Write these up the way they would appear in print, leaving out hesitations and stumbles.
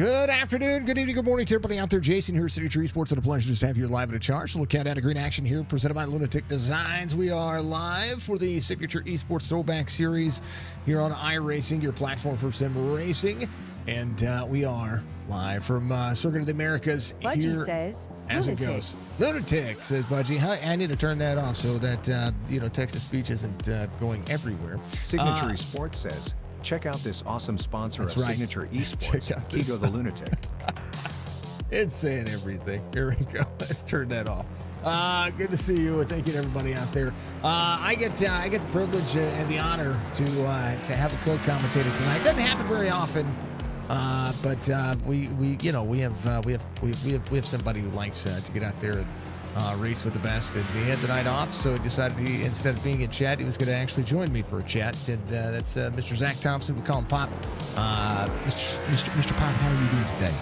Good afternoon, good evening, good morning to everybody out there. Jason here, Signature Esports. It's a pleasure to have you live at a charge. So we'll count out of green action here, presented by Lunatic Designs. We are live for the Signature Esports Throwback Series here on iRacing, your platform for sim racing. And we are live from Circuit of the Americas. Budgie here says, as Lunatic. it goes. Lunatic, says Budgie. I need to turn that off so that, text-to-speech isn't going everywhere. Signature Esports says, check out this awesome sponsor of Signature Esports, Keago the Lunatic. It's saying everything. Here we go. Let's turn that off. Good to see you. Thank you to everybody out there. I get the privilege and the honor to have a co-commentator tonight. Doesn't happen very often, but we have somebody who likes to get out there and race with the best, and he had the night off, so he decided instead of being in chat, he was going to actually join me for a chat. And that's Mr. Zach Thompson. We call him Pop. Mr. Pop, how are you doing today?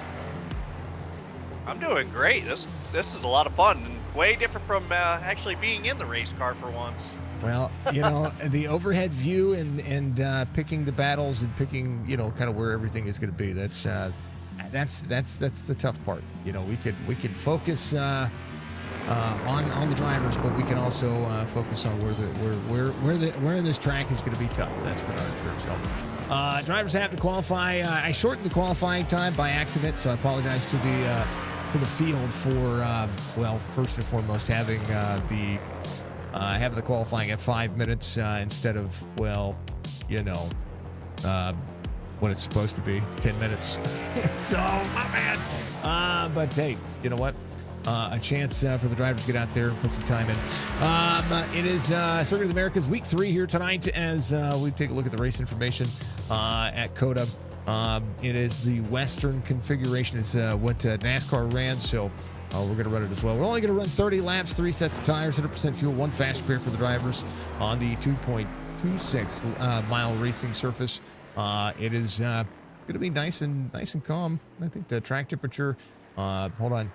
I'm doing great. This is a lot of fun and way different from actually being in the race car for once. Well, the overhead view and picking the battles and picking kind of where everything is going to be. That's the tough part. We could focus on the drivers, but we can also focus on where this track is going to be tough. That's for darn sure. So drivers have to qualify. I shortened the qualifying time by accident, so I apologize to the field for first and foremost having the qualifying at 5 minutes instead of what it's supposed to be, 10 minutes. So my bad. But hey, you know what? A chance for the drivers to get out there and put some time in. It is Circuit of the Americas Week 3 here tonight as we take a look at the race information at Cota. It is the Western configuration. It's what NASCAR ran, so we're going to run it as well. We're only going to run 30 laps, 3 sets of tires, 100% fuel, 1 fast pair for the drivers on the 2.26 mile racing surface. It is going to be nice and calm. I think the track temperature, hold on.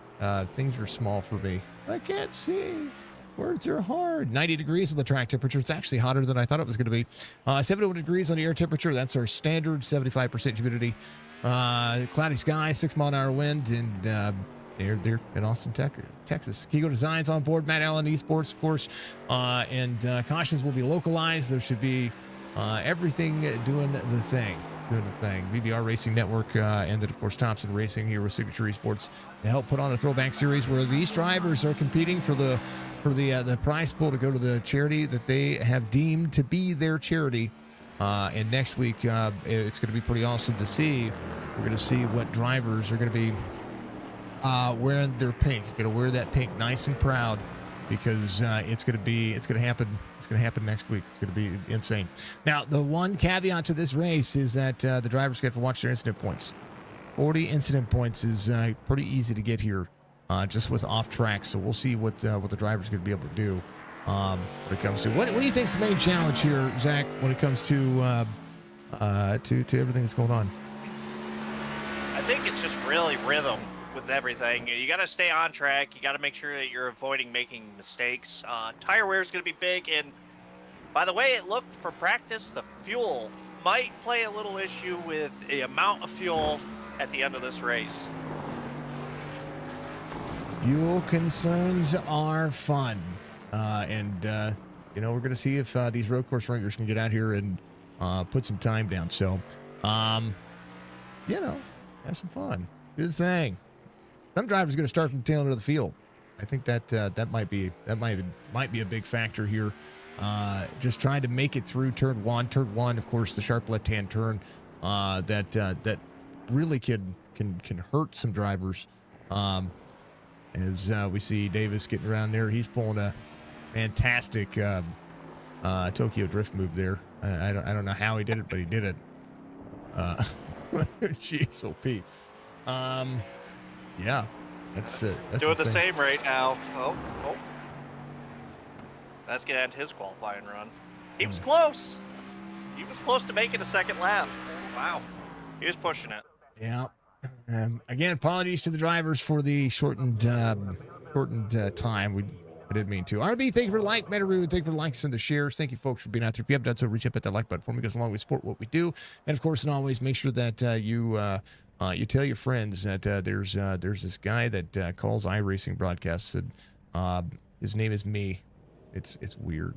Things are small for me. I can't see. Words are hard. 90 degrees on the track temperature. It's actually hotter than I thought it was going to be. 71 degrees on the air temperature. That's our standard. 75% humidity. Cloudy sky, 6-mile-an-hour wind, and they're in Austin, Texas. Keago Designs on board. Matt Allen, Esports, of course. And cautions will be localized. There should be everything doing the thing. VBR Racing Network, and then of course Thompson Racing here with Signature Esports to help put on a throwback series where these drivers are competing for the prize pool to go to the charity that they have deemed to be their charity. And next week it's going to be pretty awesome to see. We're going to see what drivers are going to be wearing their pink. Going to wear that pink nice and proud, because it's going to happen next week. It's going to be insane. Now, the one caveat to this race is that the drivers get to watch their incident points. 40 incident points is pretty easy to get here, just with off track. So we'll see what the drivers are going to be able to do when it comes to what do you think is the main challenge here, Zach, when it comes to everything that's going on? I think it's just really rhythm with everything. You got to stay on track. You got to make sure that you're avoiding making mistakes. Tire wear is going to be big, and by the way it looked for practice, the fuel might play a little issue with the amount of fuel at the end of this race. Fuel concerns are fun, and we're going to see if these road course runners can get out here and put some time down. So, have some fun. Good thing. Some drivers are going to start from the tail end of the field. I think that might be a big factor here. Just trying to make it through turn one. Of course, the sharp left-hand turn that really can hurt some drivers. As we see Davis getting around there, he's pulling a fantastic Tokyo drift move there. I don't know how he did it, but he did it. Jeez, oh Pete. Yeah, that's doing insane. The same right now. Oh, that's gonna end his qualifying run. He was close. He was close to making a second lap. Wow, he was pushing it. Yeah. Again, apologies to the drivers for the shortened time. I didn't mean to. RB, thank you for the like. Metaru, thank you for the likes and the shares. Thank you, folks, for being out there. If you haven't done so, reach up at that like button for me, because along with support what we do. And, of course, and always make sure that you you tell your friends that there's this guy that calls iRacing broadcasts, and his name is me. It's weird.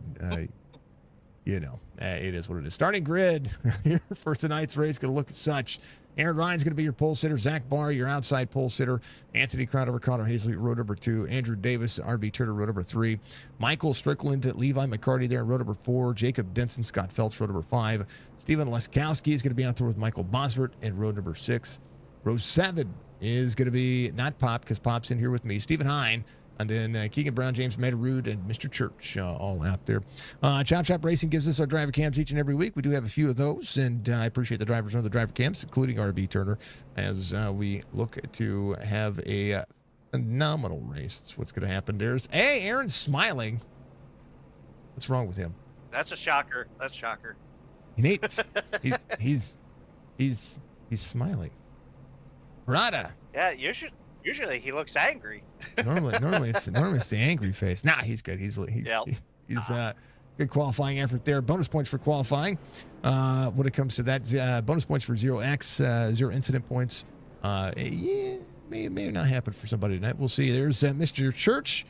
It is what it is. Starting grid here for tonight's race going to look at such. Aaron Ryan's going to be your pole sitter. Zach Barr, your outside pole sitter. Anthony Crowder, Connor Hazley, row number 2. Andrew Davis, RB Turner, row number 3. Michael Strickland, Levi McCarty there, row number 4. Jacob Denson, Scott Feltz, row number 5. Stephen Leskowski is going to be out there with Michael Bosvert in row number 6. Row 7 is going to be not Pop, because Pop's in here with me. Stephen Hine. And then Keegan Brown, James Metarude, and Mr. Church all out there. Chop Shop Racing gives us our driver cams each and every week. We do have a few of those, and I appreciate the drivers on the driver cams, including RB Turner, as we look to have a phenomenal race. That's what's going to happen. Hey, Aaron's smiling. What's wrong with him? That's a shocker. That's a shocker. He's smiling. Rada. Yeah, usually he looks angry. normally it's the angry face. Nah, he's good. He's good qualifying effort there. Bonus points for qualifying. When it comes to that, bonus points for 0x, 0 incident points. May not happen for somebody tonight. We'll see. There's Mr. Church.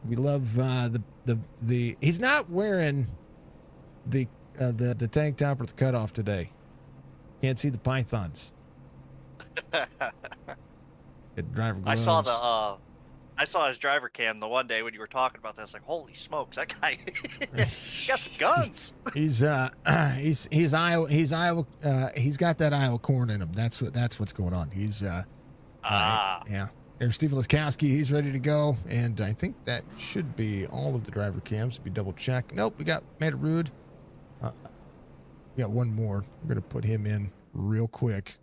We love the. He's not wearing the tank top or the cutoff today. Can't see the pythons. Driver gloves. I saw his driver cam the one day when you were talking about this. Like, holy smokes, that guy he's got some guns. He's Iowa. He's got that Iowa corn in him. That's what's going on. He's yeah. There's Stephen Leskowski. He's ready to go, and I think that should be all of the driver cams. Be double check. Nope, we got Metarude. We got one more. We're gonna put him in real quick.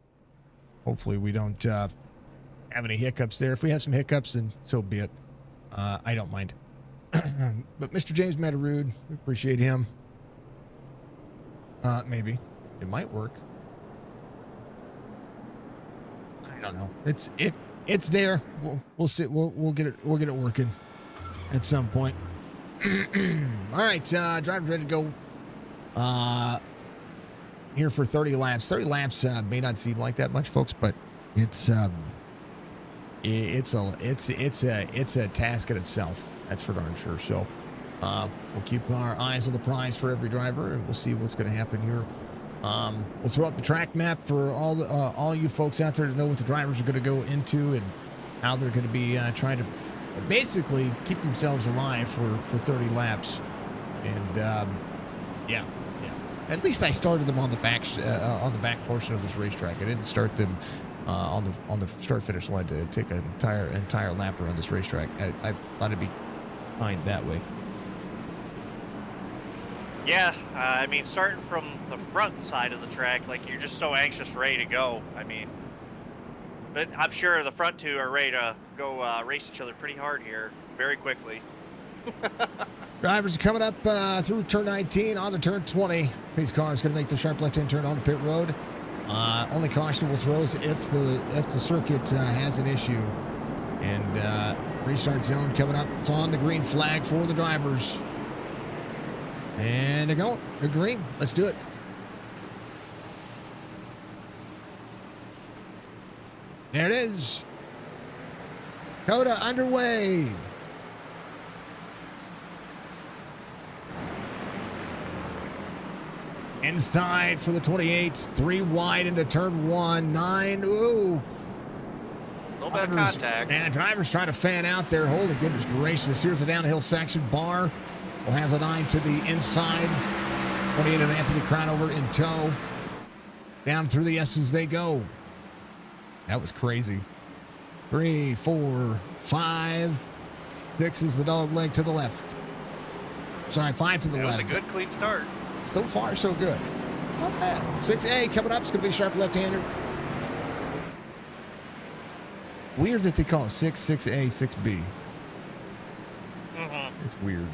Hopefully we don't have any hiccups there. If we have some hiccups, then so be it. I don't mind. But Mr. James Metarude, we appreciate him. Maybe it might work. I don't know. It's there. We'll see. We'll get it working at some point. All right, driver's ready to go. Here for 30 laps. 30 laps may not seem like that much, folks, but it's a task in itself. That's for darn sure. So we'll keep our eyes on the prize for every driver, and we'll see what's going to happen here. We'll throw up the track map for all you folks out there to know what the drivers are going to go into and how they're going to be trying to basically keep themselves alive for 30 laps. And yeah. At least I started them on the back portion of this racetrack. I didn't start them on the start-finish line to take an entire lap around this racetrack. I thought it'd be fine that way. Yeah, I mean, starting from the front side of the track, like, you're just so anxious, ready to go. I mean, but I'm sure the front two are ready to go race each other pretty hard here very quickly. Drivers are coming up through turn 19 on to turn 20. These cars going to make the sharp left-hand turn onto pit road. Only cautionable throws if the circuit has an issue. And restart zone coming up. It's on the green flag for the drivers. And they're going. They're green. Let's do it. There it is. Cota underway. Inside for the 28, 3 wide into turn 1, 9. Ooh. A little bit of contact. And drivers trying to fan out there. Holy goodness gracious. Here's the downhill section. Barr will have the 9 to the inside. 28 of Anthony Crowder in tow. Down through the S's they go. That was crazy. 3, 4, 5. 6 is the dog leg to the left. Sorry, 5 to the left. That was a good, clean start. So far, so good. Not bad. 6A coming up. It's going to be a sharp left-hander. Weird that they call it 6, 6A, 6B. Mm-hmm. It's weird.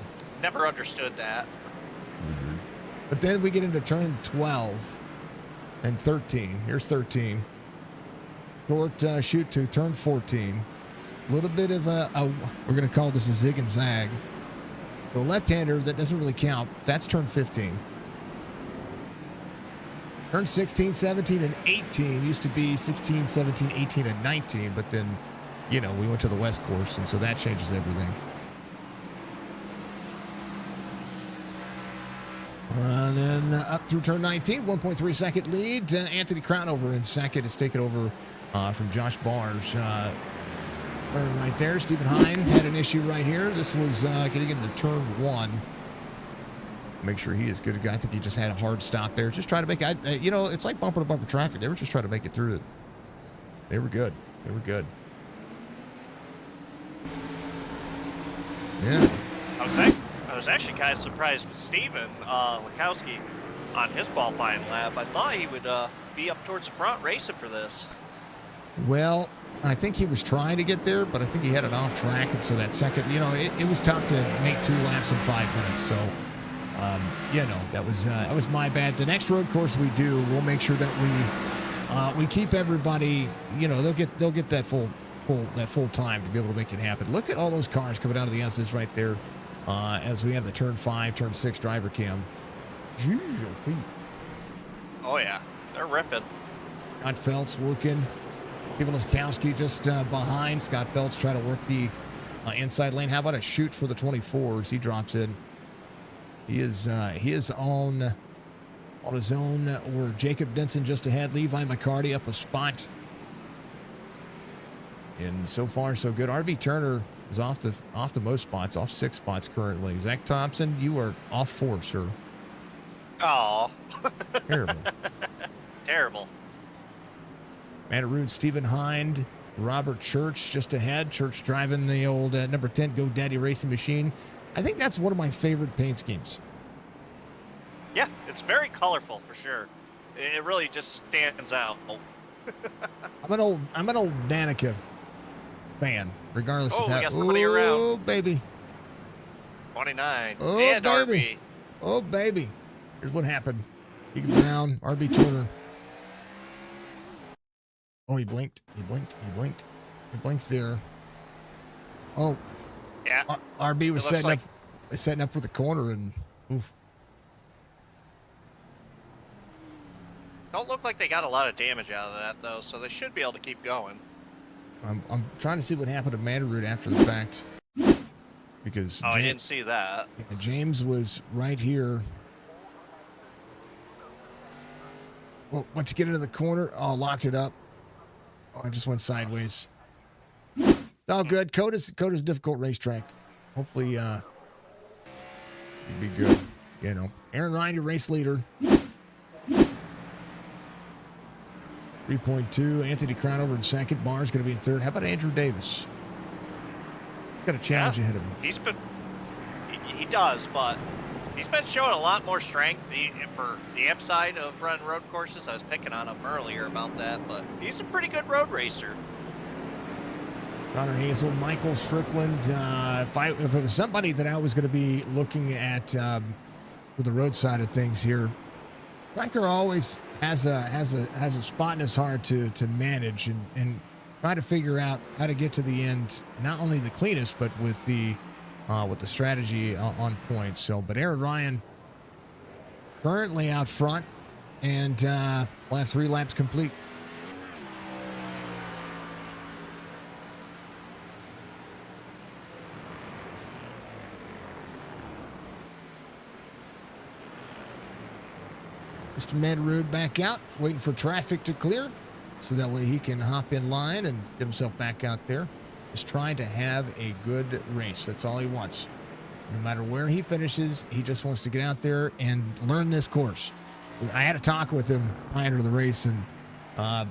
Never understood that. Weird. But then we get into turn 12 and 13. Here's 13. Short shoot to turn 14. A little bit of we're going to call this a zig and zag. The left-hander, that doesn't really count. That's turn 15. Turn 16, 17, and 18 used to be 16, 17, 18, and 19, but then, you know, we went to the West course, and so that changes everything. And then up through turn 19, 1.3 second lead. Anthony Crownover in second is taken over from Josh Bars. Right there, Stephen Hine had an issue right here. This was getting into turn 1. Make sure he is good. I think he just had a hard stop there. Just trying to make it, you know, it's like bumper to bumper traffic. They were just trying to make it through it. They were good. They were good. Yeah. I was actually kind of surprised with Steven Lukowski on his qualifying lap. I thought he would be up towards the front racing for this. Well, I think he was trying to get there, but I think he had it off track, and so that second, you know, it was tough to make 2 laps in 5 minutes. So, you know, that was my bad. The next road course we do, we'll make sure that we keep everybody. You know, they'll get that full time to be able to make it happen. Look at all those cars coming out of the S's right there. As we have the turn 5, turn 6 driver cam. Oh yeah, they're ripping. Scott Phelps working. Kevin Laskowski just behind. Scott Phelps trying to work the inside lane. How about a shoot for the 24s? He drops in. He is on his own. Or Jacob Denson just ahead. Levi McCarty up a spot. And so far so good. RB Turner is off the most spots, off 6 spots currently. Zach Thompson, you are off 4, sir. Oh. Terrible. Terrible. Mataroon, Stephen Hind, Robert Church just ahead. Church driving the old number 10 GoDaddy racing machine. I think that's one of my favorite paint schemes. Yeah, it's very colorful for sure. It really just stands out. I'm an old Danica fan, regardless of how. We got somebody around. Oh, baby. 29. Oh, and baby. RB. Oh, baby. Here's what happened. Keegan Brown, RB Turner. Oh, he blinked. He blinked there. Oh. Yeah. RB was setting up for the corner, and oof. Don't look like they got a lot of damage out of that though, so they should be able to keep going. I'm trying to see what happened to Mataroot after the fact, because I didn't see that. James was right here. Well, once you get into the corner, oh, locked it up. Oh, I just went sideways. All good. Cota's a difficult racetrack. Hopefully, you'd be good. You know, Aaron Ryan, your race leader. 3.2. Anthony Crownover in second. Barr's going to be in third. How about Andrew Davis? Got a challenge ahead of him. He does, but he's been showing a lot more strength for the amp side of running road courses. I was picking on him earlier about that, but he's a pretty good road racer. Connor Hazel, Michael Strickland. If it was somebody that I was going to be looking at for the road side of things here, Riker always has a spot in his heart to manage and try to figure out how to get to the end, not only the cleanest, but with the strategy on point. So, but Aaron Ryan currently out front, and we'll have 3 laps complete. Mr. Matarood back out, waiting for traffic to clear, so that way he can hop in line and get himself back out there. Just trying to have a good race. That's all he wants. No matter where he finishes, he just wants to get out there and learn this course. I had a talk with him prior to the race, and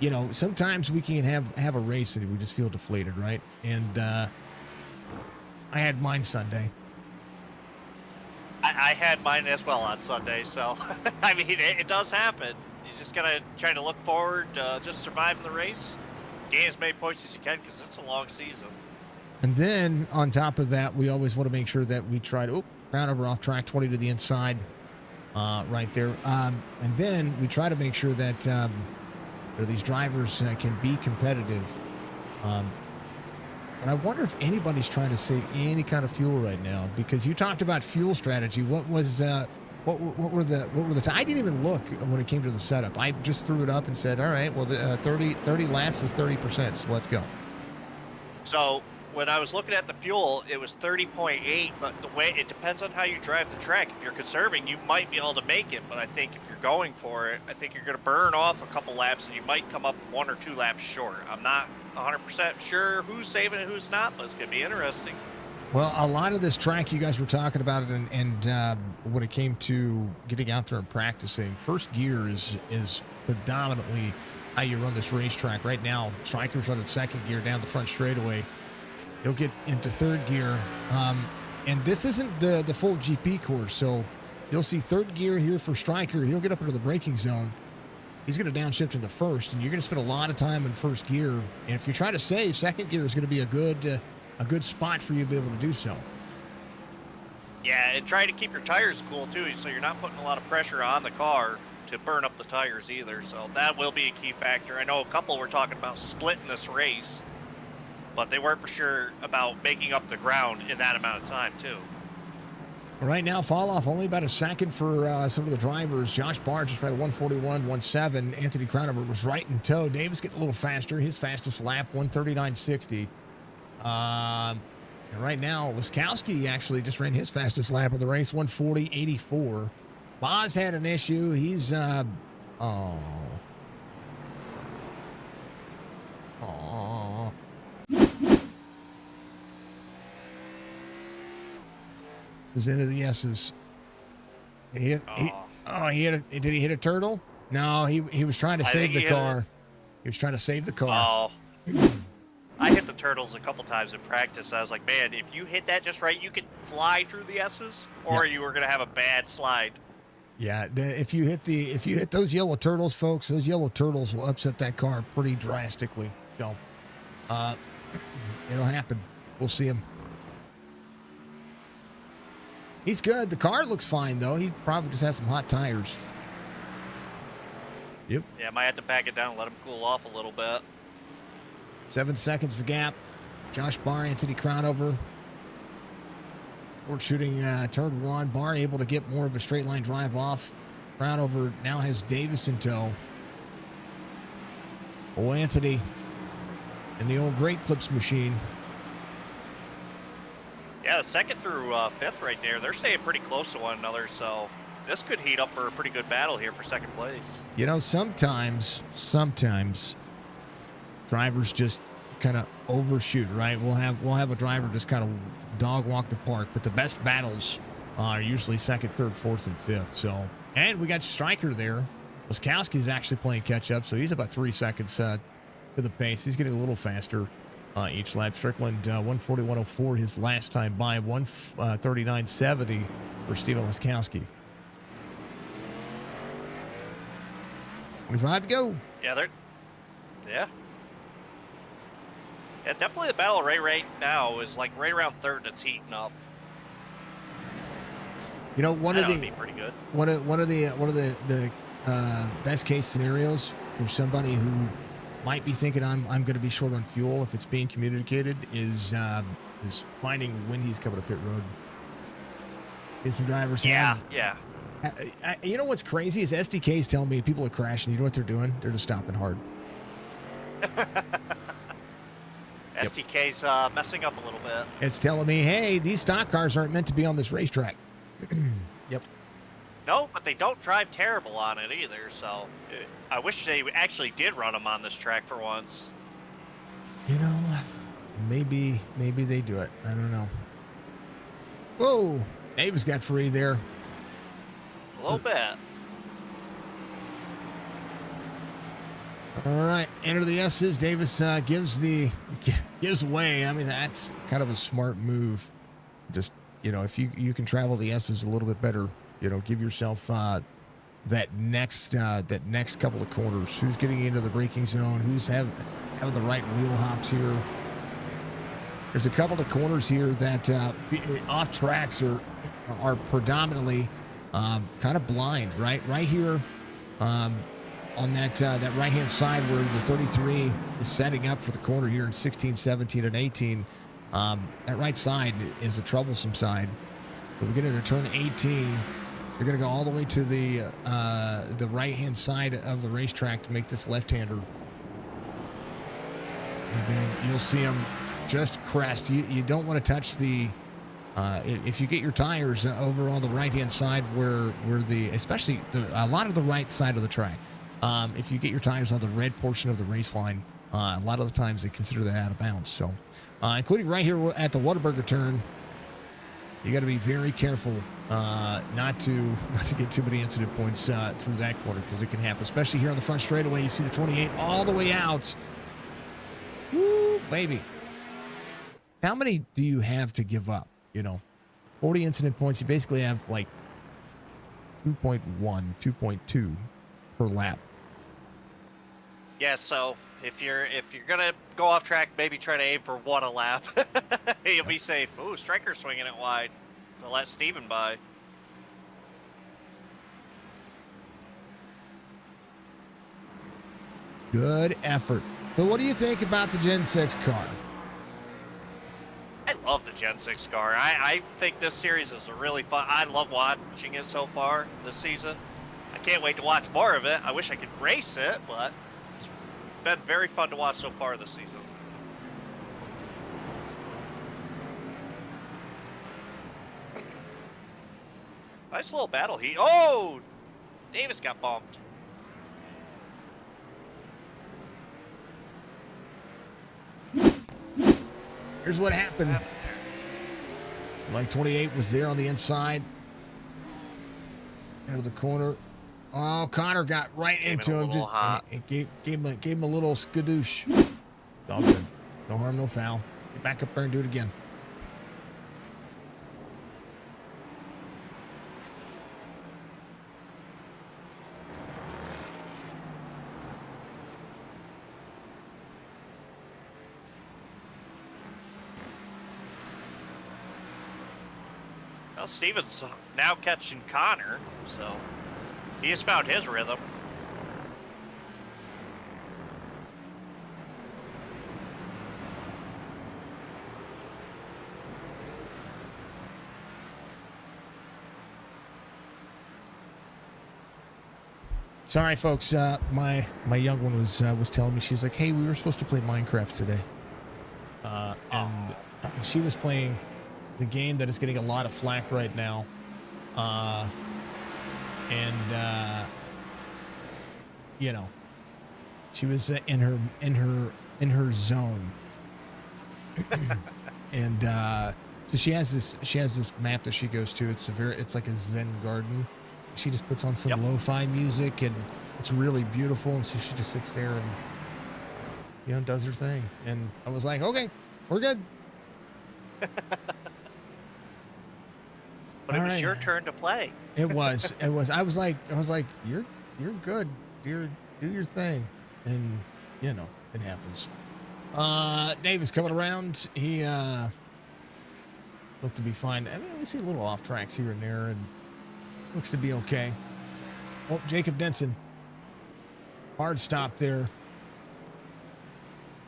you know, sometimes we can have a race and we just feel deflated, right? And I had mine Sunday. I had mine as well on Sunday, so I mean, it does happen. You just gotta try to look forward, just surviving the race, gain as many points as you can, because it's a long season. And then on top of that, we always want to make sure that we try to round over off track 20 to the inside, right there. And then we try to make sure that these drivers can be competitive. And I wonder if anybody's trying to save any kind of fuel right now, because you talked about fuel strategy. What was What were the I didn't even look when it came to the setup. I just threw it up and said, all right, well, the 30 laps is 30%, so let's go. So when I was looking at the fuel, it was 30.8, but the way it depends on how you drive the track. If you're conserving, you might be able to make it, but I think if you're going for it, I think you're going to burn off a couple laps, and you might come up 1 or 2 laps short. I'm not 100% sure who's saving and who's not, but it's going to be interesting. Well, a lot of this track you guys were talking about it, and when it came to getting out there and practicing, first gear is predominantly how you run this racetrack. Right now, Striker's running second gear down the front straightaway. He'll get into third gear, and this isn't the full GP course, so you'll see third gear here for Striker. He'll get up into the braking zone. He's going to downshift into first, and you're going to spend a lot of time in first gear. And if you try to save, second gear is going to be a good spot for you to be able to do so. Yeah, and try to keep your tires cool too, so you're not putting a lot of pressure on the car to burn up the tires either. So that will be a key factor. I know a couple were talking about splitting this race, but they weren't for sure about making up the ground in that amount of time too. Right now, fall off only about a second for some of the drivers. Josh Barr just ran a 141.17. Anthony Crownover was right in tow. Davis getting a little faster. His fastest lap, 139.60. And right now, Wiskowski actually just ran his fastest lap of the race, 140.84. Boz had an issue. He's was into the S's. Did he hit a turtle? No, he was trying to save the car. He was trying to save the car. Oh. I hit the turtles a couple times in practice. I was like, man, if you hit that just right, you could fly through the S's, or you were gonna have a bad slide. Yeah, if you hit those yellow turtles, folks, those yellow turtles will upset that car pretty drastically. So, it'll happen. We'll see him. He's good. The car looks fine, though. He probably just has some hot tires. Yep. Yeah, I might have to back it down and let him cool off a little bit. 7 seconds the gap. Josh Barr, Anthony Crownover. We're shooting turn one. Barr able to get more of a straight line drive off. Crownover now has Davis in tow. Oh, Anthony and the old Great Clips machine. Yeah, the second through fifth right there, they're staying pretty close to one another, so this could heat up for a pretty good battle here for second place. You know, sometimes drivers just kind of overshoot, right? We'll have a driver just kind of dog walk the park, but the best battles are usually second, third, fourth, and fifth. So, and we got Striker there. Wiskowski's actually playing catch up, so he's about 3 seconds to the pace. He's getting a little faster each lap. Strickland 141.04 his last time by, 139.70 for Steven Wiskowski. 25 to go. Yeah, yeah, definitely the battle right now is like right around third. It's heating up. You know, one of the best case scenarios for somebody who might be thinking I'm going to be short on fuel if it's being communicated is finding when he's coming to pit road. Get some drivers. Yeah. You know what's crazy is SDK's telling me people are crashing. You know what they're doing? They're just stopping hard. SDK's messing up a little bit. It's telling me, hey, these stock cars aren't meant to be on this racetrack. Yep. No, but they don't drive terrible on it either, so I wish they actually did run them on this track for once. You know, maybe they do it. I don't know. Whoa, Davis got free there. A little bit. All right, enter the S's. Davis gives away. I mean, that's kind of a smart move. Just, you know, if you can travel the S's a little bit better, you know, give yourself that next couple of corners. Who's getting into the braking zone? Who's having the right wheel hops here? There's a couple of corners here that off tracks are predominantly kind of blind, right? Right here on that right hand side where the 33 is setting up for the corner here in 16, 17, and 18. That right side is a troublesome side. So we get into turn 18. You're going to go all the way to the right-hand side of the racetrack to make this left-hander. And then you'll see him just crest. You don't want to touch the... if you get your tires over on the right-hand side where especially a lot of the right side of the track, if you get your tires on the red portion of the race line, a lot of the times they consider that out of bounds. So, including right here at the Whataburger turn, you got to be very careful not to get too many incident points through that corner, because it can happen, especially here on the front straightaway. You see the 28 all the way out. Woo, baby. How many do you have to give up? 40 incident points. You basically have like 2.1, 2.2 per lap. Yeah, so if you're gonna go off track, maybe try to aim for 1 a lap. You'll be safe. Ooh, Striker swinging it wide to let Steven by. Good effort. So what do you think about the Gen 6 car? I love the Gen 6 car. I think this series is a really fun. I love watching it so far this season. I can't wait to watch more of it. I wish I could race it, but it's been very fun to watch so far this season. Nice little battle heat. Oh! Davis got bumped. Here's what happened. Like 28 was there on the inside. Out of the corner. Oh, Connor got right into him. Gave him a little skadoosh. It's all good. No harm, no foul. Get back up there and do it again. Well, Steven's now catching Connor, so he has found his rhythm. Sorry, folks. My young one was telling me, she was like, "Hey, we were supposed to play Minecraft today," and she was playing the game that is getting a lot of flack right now, she was in her zone, and so she has this map that she goes to. It's like a Zen garden. She just puts on some lo-fi music, and it's really beautiful. And so she just sits there and does her thing. And I was like, okay, we're good. But it was your turn to play. It was. I was like, you're good. Do your thing. And it happens. Dave is coming around. He looked to be fine. I mean, we see little off tracks here and there, and looks to be okay. Oh, Jacob Denson. Hard stop there.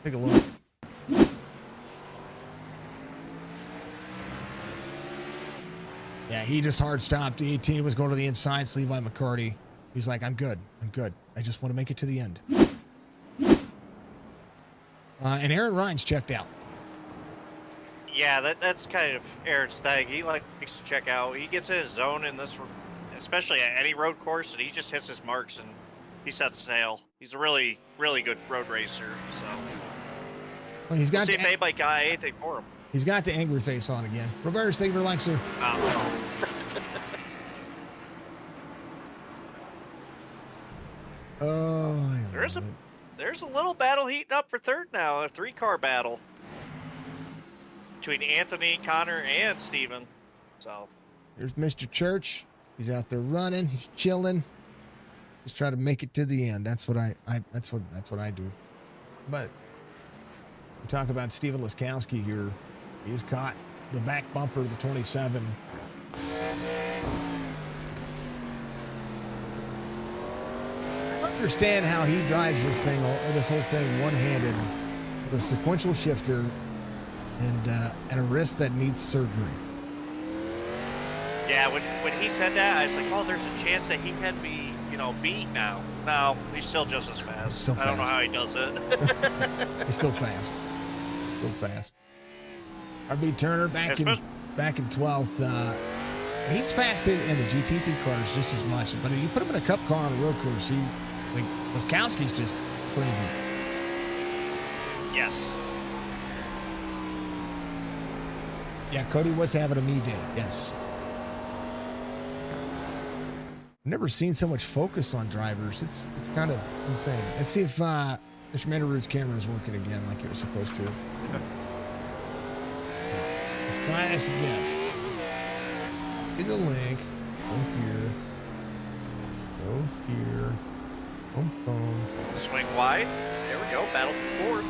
Take a look. Yeah, he just hard stopped. The 18 was going to the inside. It's Levi McCarty. He's like, I'm good. I just want to make it to the end. And Aaron Rines checked out. Yeah, that's kind of Aaron's thing. He likes to check out. He gets in his zone in this, especially at any road course, and he just hits his marks and he sets sail. He's a really, really good road racer. So Well, he's got we'll see if anybody got anything for him. He's got the angry face on again. Roberts, thank you very much, sir. Oh, there's a little battle heating up for third now. A 3-car battle between Anthony, Connor, and Steven. So there's Mr. Church. He's out there running. He's chilling. Just trying to make it to the end. That's what that's what I do. But we talk about Steven Laskowski here. He's caught the back bumper of the 27. I understand how he drives this whole thing one-handed with a sequential shifter and a wrist that needs surgery. Yeah, when he said that, I was like, oh, there's a chance that he can be, beat now. No, he's still just as fast. Still fast. I don't know how he does it. He's still fast. Still fast. RB Turner back in 12th. He's fast in the GT3 cars just as much, but if you put him in a cup car on a road course, Laskowski's just crazy. Yes. Yeah, Cody was having a me day. Yes. Never seen so much focus on drivers. It's kind of insane. Let's see if Mr. Mandarood's camera is working again like it was supposed to. Let's try this again. Get the link. Go here. Go here. Boom, boom. Swing wide. There we go. Battle for fourth.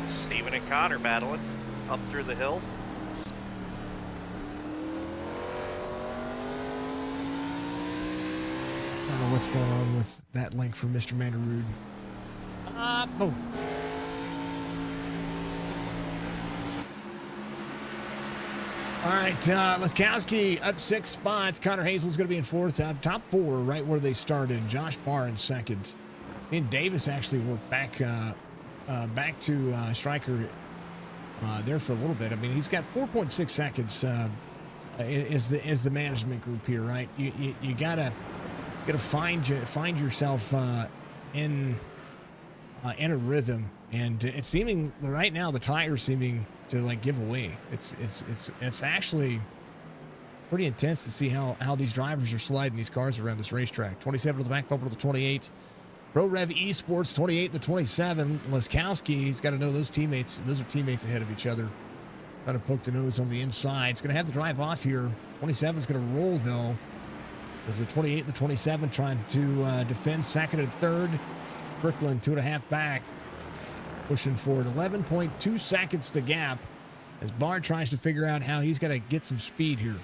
Steven and Connor battling up through the hill. I don't know what's going on with that link for Mr. Mandarood. Boom. All right, Laskowski up 6 spots. Connor Hazel's going to be in 4th. Top 4, right where they started. Josh Barr in 2nd. And Davis actually worked back to Stryker there for a little bit. I mean, he's got 4.6 seconds. Is the management group here, right? You gotta find yourself in a rhythm, and it's seeming right now the tires seeming to like give away. It's actually pretty intense to see how these drivers are sliding these cars around this racetrack. 27 to the back bumper to the 28. Pro Rev Esports 28 to 27. Laskowski, he's got to know those teammates. Those are teammates ahead of each other. Trying to poke the nose on the inside. It's going to have the drive off here. 27 is going to roll though. As the 28 and the 27 trying to defend 2nd and 3rd. Brooklyn 2.5 back. Pushing forward. 11.2 seconds the gap as Barr tries to figure out how he's got to get some speed here.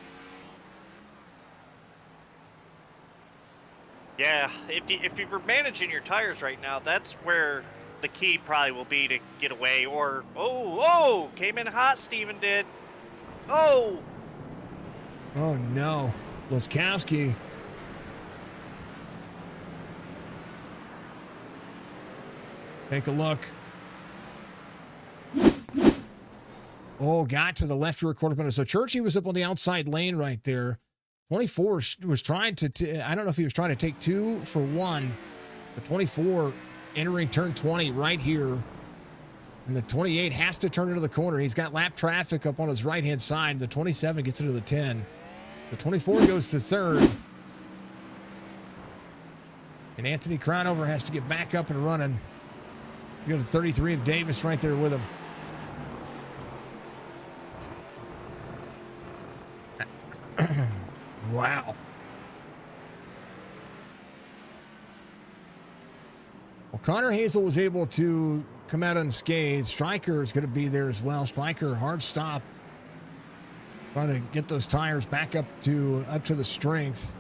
Yeah, if you're managing your tires right now, that's where the key probably will be to get away. Or, came in hot, Steven did. Oh no. Laskowski. Take a look. Oh, got to the left rear quarter panel. So Churchy was up on the outside lane right there. 24 was trying to, I don't know if he was trying to take 2 for 1, but 24 entering turn 20 right here. And the 28 has to turn into the corner. He's got lap traffic up on his right-hand side. The 27 gets into the 10. The 24 goes to 3rd. And Anthony Crownover has to get back up and running. You got the 33 of Davis right there with him. Wow. Well, Connor Hazel was able to come out unscathed. Stryker is going to be there as well. Stryker, hard stop. Trying to get those tires back up to the strength.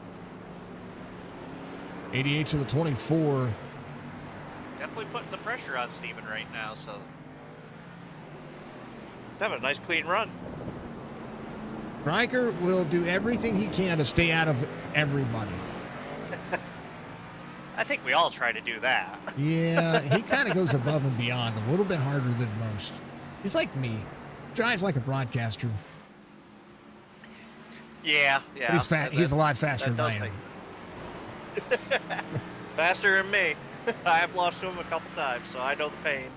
88 to the 24. Definitely putting the pressure on Steven right now, so he's having a nice clean run. Stryker will do everything he can to stay out of everybody. I think we all try to do that. Yeah, he kind of goes above and beyond, a little bit harder than most. He's like me. Drives like a broadcaster. Yeah. But he's fat. He's a lot faster than I am. Faster than me. I have lost to him a couple times, so I know the pain.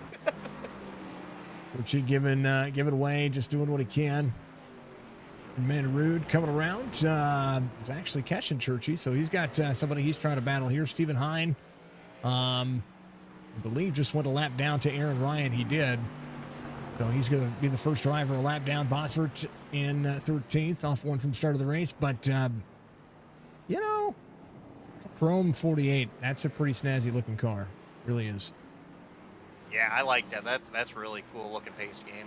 Richie giving away, just doing what he can. Mandarood coming around. He's actually catching Churchy, so he's got somebody he's trying to battle here. Stephen Hine, I believe, just went a lap down to Aaron Ryan. He did. So he's going to be the first driver a lap down. Bosford in 13th, off one from the start of the race. But, Chrome 48, that's a pretty snazzy looking car. Really is. Yeah, I like that. That's really cool looking pace game.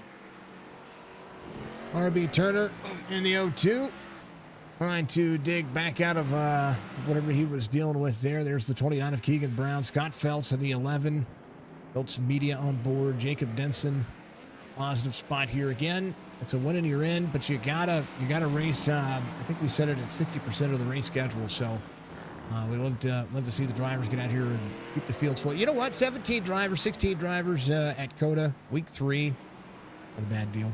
RB Turner in the 0-2, trying to dig back out of whatever he was dealing with there. There's the 29 of Keegan Brown. Scott Phelps in the 11. Phelps Media on board. Jacob Denson, positive spot here again. It's a win and you're in, but you gotta race. I think we set it at 60% of the race schedule. So we love to see the drivers get out here and keep the fields full. You know what? 17 drivers, 16 drivers at Cota, week 3. Not a bad deal.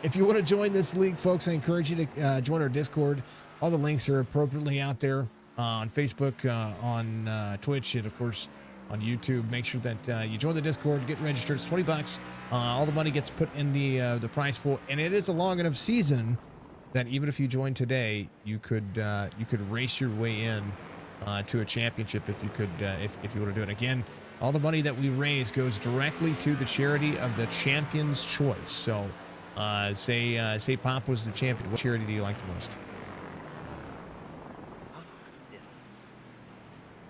If you want to join this league, folks, I encourage you to join our Discord. All the links are appropriately out there on Facebook, on Twitch, and of course on YouTube. Make sure that you join the Discord, get registered. It's $20. All the money gets put in the prize pool, and it is a long enough season that even if you join today, you could race your way in to a championship if you could if you want to do it. Again, all the money that we raise goes directly to the charity of the Champion's Choice. So, say Pop was the champion. What charity do you like the most?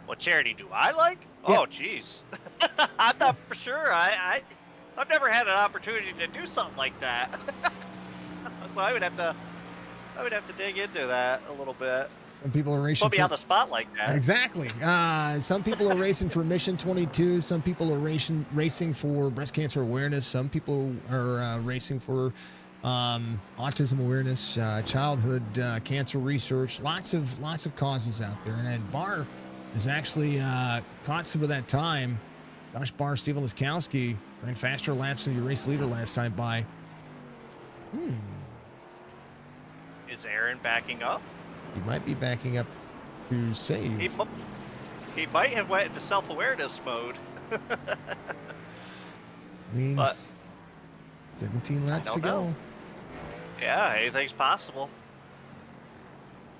What charity do I like? Yeah. Oh, jeez. I'm not for sure. I've never had an opportunity to do something like that. So I would have to dig into that a little bit. Some people are racing. Put me on the spot like that. Exactly. Some people are racing for Mission 22. Some people are racing for breast cancer awareness. Some people are racing for autism awareness, childhood cancer research. Lots of causes out there. And Barr has actually caught some of that time. Josh Barr, Steven Liskowski ran faster laps than your race leader last time by. Is Aaron backing up? He might be backing up to save. He might have went into self-awareness mode. Means But 17 laps to go. know. Yeah, anything's possible.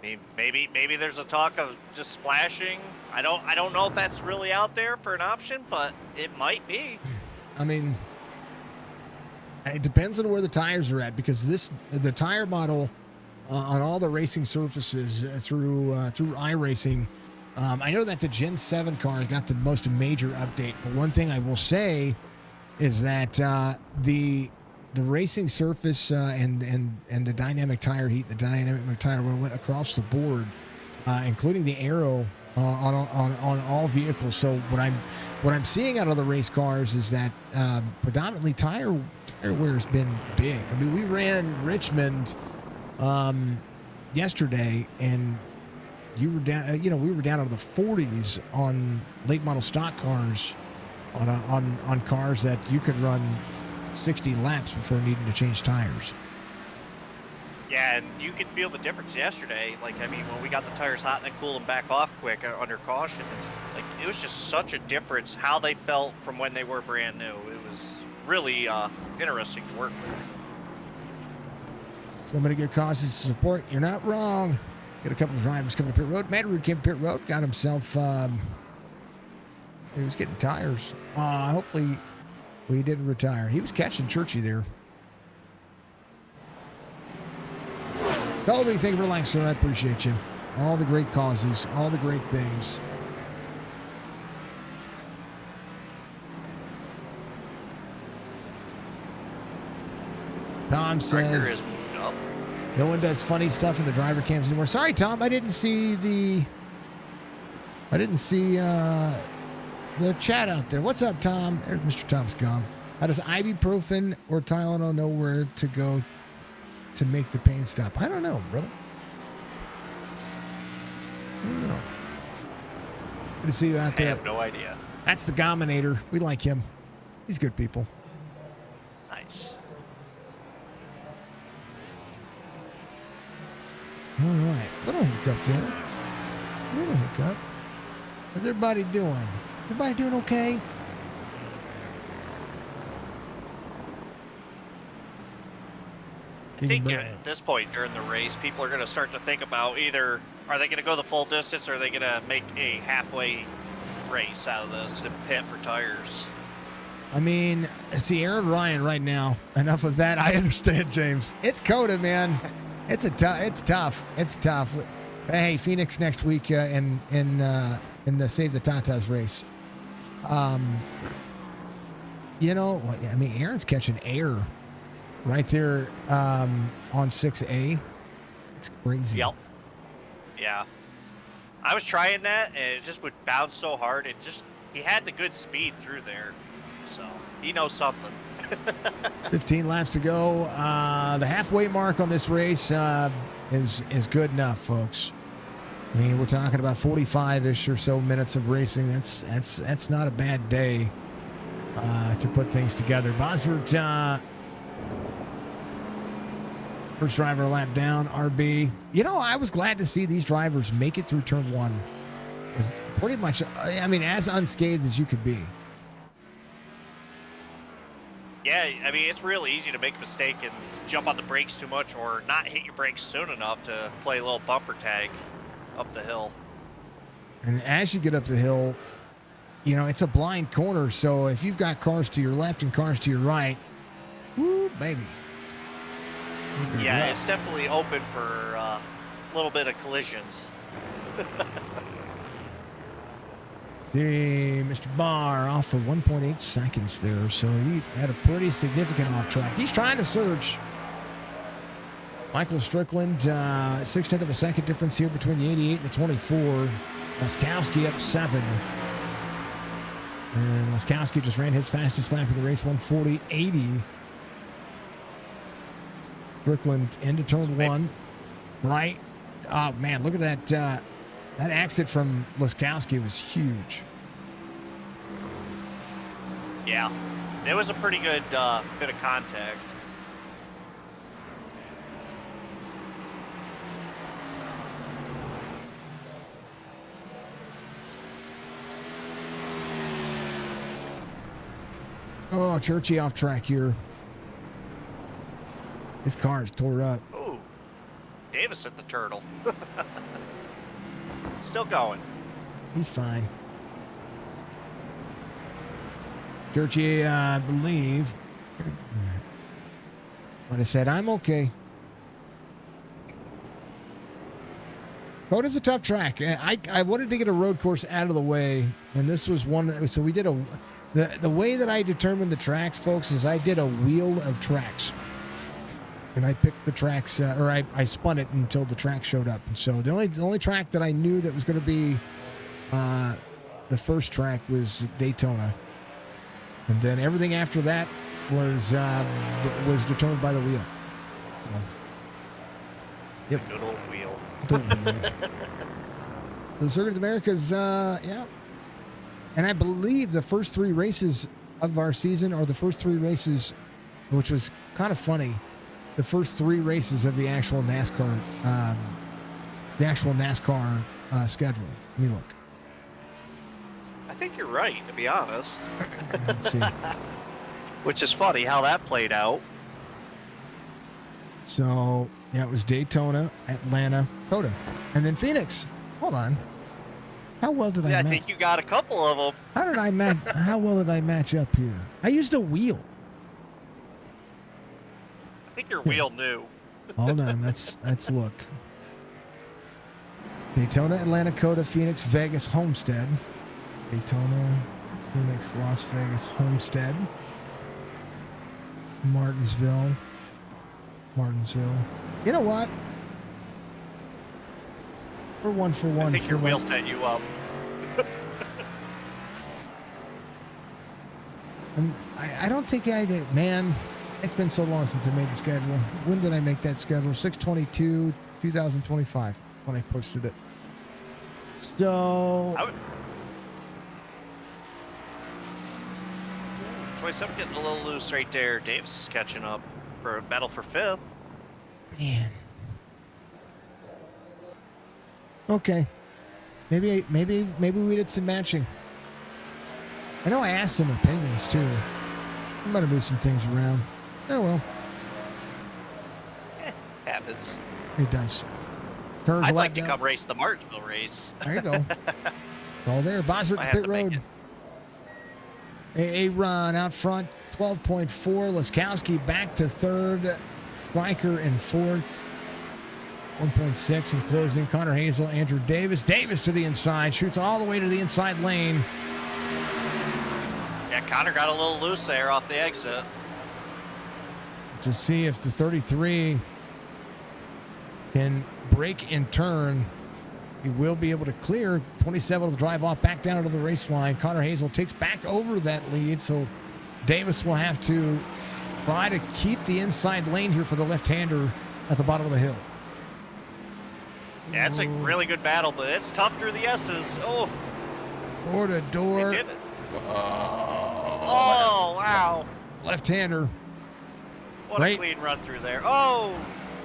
I mean, maybe there's a talk of just splashing. I don't know if that's really out there for an option, but it might be. I mean, it depends on where the tires are at, because the tire model on all the racing surfaces through iRacing. I know that the Gen 7 car got the most major update, but one thing I will say is that the racing surface and the dynamic tire heat, the dynamic tire went across the board, including the aero on all vehicles. So what I'm seeing out of the race cars is that predominantly tire wear has been big. I mean, we ran Richmond yesterday, and you were down. We were down into the 40s on late model stock cars, on cars that you could run 60 laps before needing to change tires. Yeah, and you could feel the difference yesterday. Like, I mean, when we got the tires hot and then cool them back off quick under caution, it was just such a difference how they felt from when they were brand new. It was really interesting to work with. So many good causes to support. You're not wrong. Got a couple of drivers coming to pit road. Matterud came to pit road, got himself. He was getting tires. Hopefully, he didn't retire. He was catching Churchy there. Colby, thank you for liking, sir. I appreciate you. All the great causes, all the great things. Tom says no one does funny stuff in the driver cams anymore. Sorry, Tom, I didn't see the chat out there. What's up, Tom? There's Mr. Tom Scum. How does ibuprofen or Tylenol know where to go to make the pain stop? I don't know, brother. I don't know. Good to see you out there. I have no idea. That's the Gominator. We like him. He's good people. Nice. All right. Little hiccup there. Little hiccup. How's everybody doing? Everybody doing okay? I think at this point during the race, people are going to start to think about either are they going to go the full distance or are they going to make a halfway race out of this and pit for tires. I mean, see Aaron Ryan right now. Enough of that. I understand, James. It's Cota, man. It's tough. It's tough. Hey, Phoenix next week in the Save the Tatas race. I mean, Aaron's catching air right there on 6A. It's crazy. Yep. Yeah. I was trying that, and it just would bounce so hard. He had the good speed through there, so he knows something. 15 laps to go. The halfway mark on this race is good enough, folks. I mean, we're talking about 45-ish or so minutes of racing. That's not a bad day to put things together. Bosworth, first driver lap down, RB. You know, I was glad to see these drivers make it through turn one. It was pretty much, I mean, as unscathed as you could be. Yeah, I mean, it's real easy to make a mistake and jump on the brakes too much or not hit your brakes soon enough to play a little bumper tag up the hill. And as you get up the hill, you know, it's a blind corner. So if you've got cars to your left and cars to your right, woo, baby. Yeah, it's definitely open for a little bit of collisions. See, Mr. Barr off for 1.8 seconds there. So he had a pretty significant off track. He's trying to surge. Michael Strickland, 6/10 of a second difference here between the 88 and the 24. Laskowski up 7. And Laskowski just ran his fastest lap of the race, 1:40.80. Strickland into turn one. Right. Oh, man, look at that. That exit from Laskowski was huge. Yeah, there was a pretty good bit of contact. Oh, Churchy off track here. His car is tore up. Ooh, Davis hit the turtle. Still going. He's fine. Churchy, I believe, but I said, I'm okay. Cota's a tough track. I wanted to get a road course out of the way, and this was one. So we did the way that I determined the tracks, folks, is I did a wheel of tracks. And I picked the tracks, or I spun it until the track showed up. And so the only track that I knew that was going to be the first track was Daytona. And then everything after that was determined by the wheel. Yep. Good old wheel. The wheel. The Circuit of America's, yeah. And I believe the first 3 races of our season, or the first 3 races, which was kind of funny, the first 3 races of the actual NASCAR, schedule. Let me look. I think you're right, to be honest. Let's see. Which is funny how that played out. So, yeah, it was Daytona, Atlanta, Cota, and then Phoenix. Hold on. How well did I match? I think you got a couple of them. How well did I match up here? I used a wheel. I think your wheel knew. Hold on, let's look. Daytona, Atlanta, Cota, Phoenix, Vegas, Homestead. Daytona, Phoenix, Las Vegas, Homestead. Martinsville. You know what? We're 1 for 1. I think your wheel set you up. And I don't think I did. Man, it's been so long since I made the schedule. When did I make that schedule? 6/22/2025 when I posted it. So 27 getting a little loose right there. Davis is catching up for a battle for 5th. Man. Okay. Maybe we did some matching. I know I asked some opinions too. I'm gonna move some things around. Oh well. Happens. It does. I'd like to come race the Martinsville race. There you go. It's all there. Bosworth to pit road. A run out front, 12.4. Laskowski back to 3rd. Stryker in 4th. 1.6 in closing. Connor Hazel, Andrew Davis. Davis to the inside. Shoots all the way to the inside lane. Yeah, Connor got a little loose there off the exit. To see if the 33 can break and turn. He will be able to clear. 27 will drive off back down to the race line. Connor Hazel takes back over that lead. So Davis will have to try to keep the inside lane here for the left-hander at the bottom of the hill. Yeah, it's a really good battle, but it's tough through the S's. Oh. Door to door. They did it. Oh, wow. Left-hander. What a clean run through there. Oh.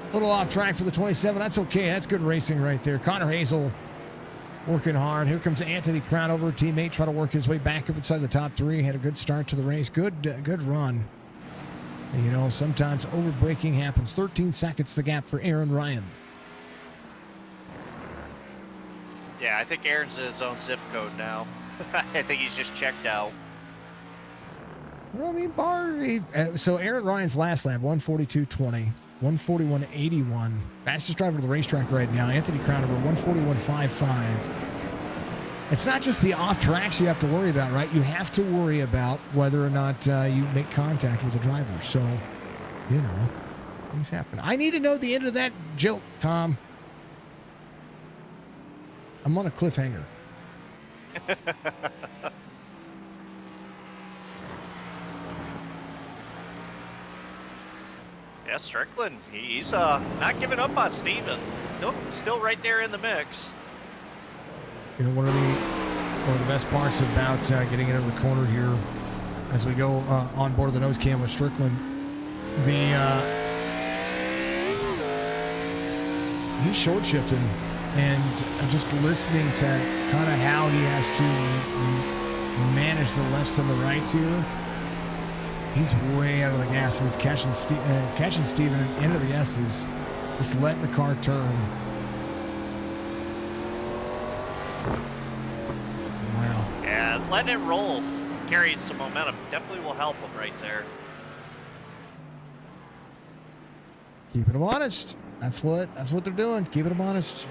A little off track for the 27. That's okay. That's good racing right there. Connor Hazel working hard. Here comes Anthony Crownover, teammate, trying to work his way back up inside the top three. Had a good start to the race. Good run. And, you know, sometimes overbraking happens. 13 seconds the gap for Aaron Ryan. Yeah, I think Aaron's in his own zip code now. I think he's just checked out. Well, I mean, so Aaron Ryan's last lap, 142.20. 141.81. Fastest driver to the racetrack right now. Anthony Crownover, 141.55. It's not just the off tracks you have to worry about, right? You have to worry about whether or not you make contact with the driver. So, you know, things happen. I need to know the end of that joke, Tom. I'm on a cliffhanger. Yeah, Strickland, he's not giving up on Steven. Still right there in the mix. You know, one of the best parts about getting into the corner here as we go on board the nose cam with Strickland, he's short shifting and just listening to kind of how he has to manage the lefts and the rights here. He's way out of the gas, and he's catching Steven into the S's, just letting the car turn. Wow. Yeah, letting it roll, carrying some momentum, definitely will help him right there. Keeping them honest. That's what they're doing. Keeping them honest.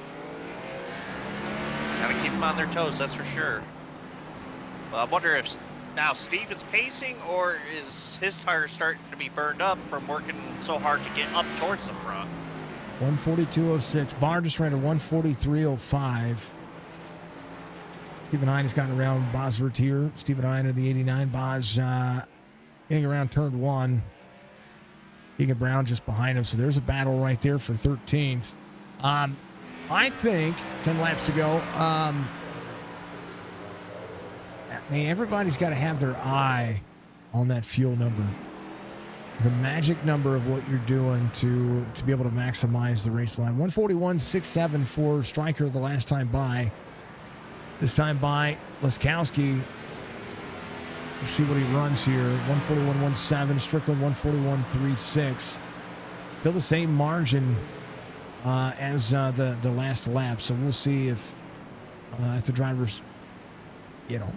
Gotta keep them on their toes, that's for sure. Well, I wonder if now Steven's pacing, or is his tire starting to be burned up from working so hard to get up towards the front? 142.06. Barr just ran a 143.05. Stephen Hine has gotten around Bosworth here. Stephen Hine of the 89. Boz getting around turn one. Keegan Brown just behind him. So there's a battle right there for 13th. I think 10 laps to go. I mean, everybody's got to have their eye on that fuel number. The magic number of what you're doing to be able to maximize the race line. 141.67 for Stryker the last time by. This time by Laskowski. Let's see what he runs here. 141.17. Strickland 141.36. Still the same margin as the last lap. So we'll see if the drivers, you know,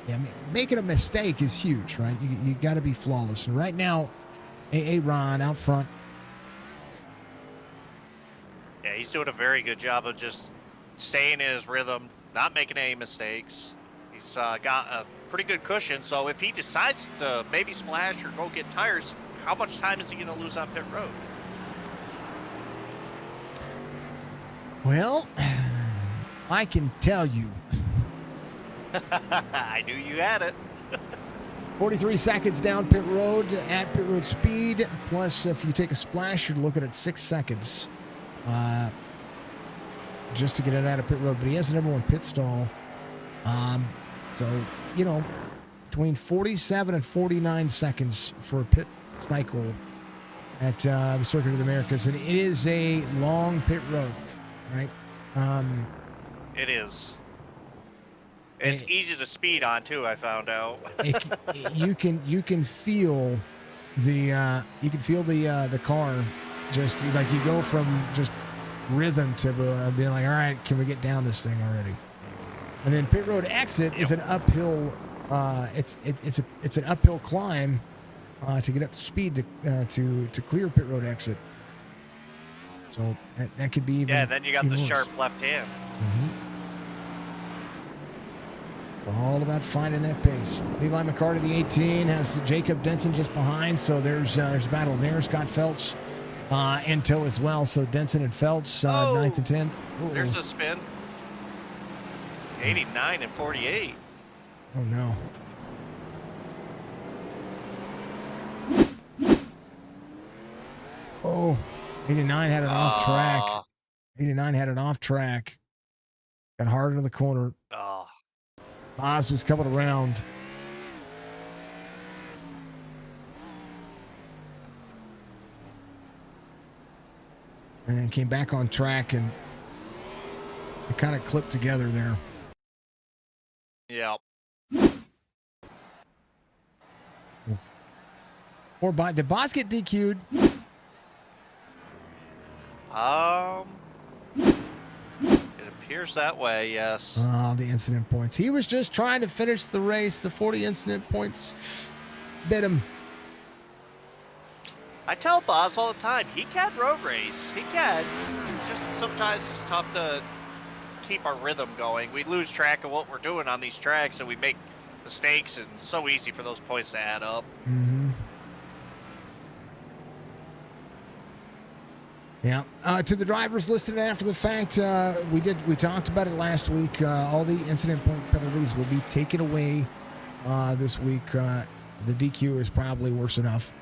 I mean, making a mistake is huge, right? You got to be flawless. And right now, Ron out front. Yeah, he's doing a very good job of just staying in his rhythm, not making any mistakes. He's got a pretty good cushion, so if he decides to maybe splash or go get tires, how much time is he going to lose on pit road? Well, I can tell you. I knew you had it. 43 seconds down pit road at pit road speed. Plus, if you take a splash, you're looking at 6 seconds just to get it out of pit road. But he has the number one pit stall. So, you know, between 47 and 49 seconds for a pit cycle at the Circuit of the Americas. And it is a long pit road, right? It is. It's easy to speed on too. I found out. You can feel the car just like you go from just rhythm to being like, all right, can we get down this thing already? And then pit road exit is an uphill. It's an uphill climb to get up to speed to clear pit road exit. So that could be even. Yeah, then you got the worse. sharp left hand. Mm-hmm. All about finding that pace. Levi McCarty, the 18, has Jacob Denson just behind. So there's a battle there. Scott Phelps in tow as well. So Denson and Phelps, 9th and 10th. Ooh. There's a spin. 89 and 48. Oh, no. Oh, 89 had an off track. Uh, 89 had an off track. Got hard into the corner. Oh, Oz was coming around. And came back on track, and it kind of clipped together there. yeah. Or did Boz get DQ'd? It appears that way, yes. Oh, the incident points. He was just trying to finish the race. The 40 incident points bit him. I tell Boz all the time, he can road race. He can. It's just sometimes it's tough to keep our rhythm going. We lose track of what we're doing on these tracks, and we make mistakes, and it's so easy for those points to add up. Mm-hmm. Yeah. To the drivers listed after the fact, we talked about it last week. All the incident point penalties will be taken away this week. The DQ is probably worse enough.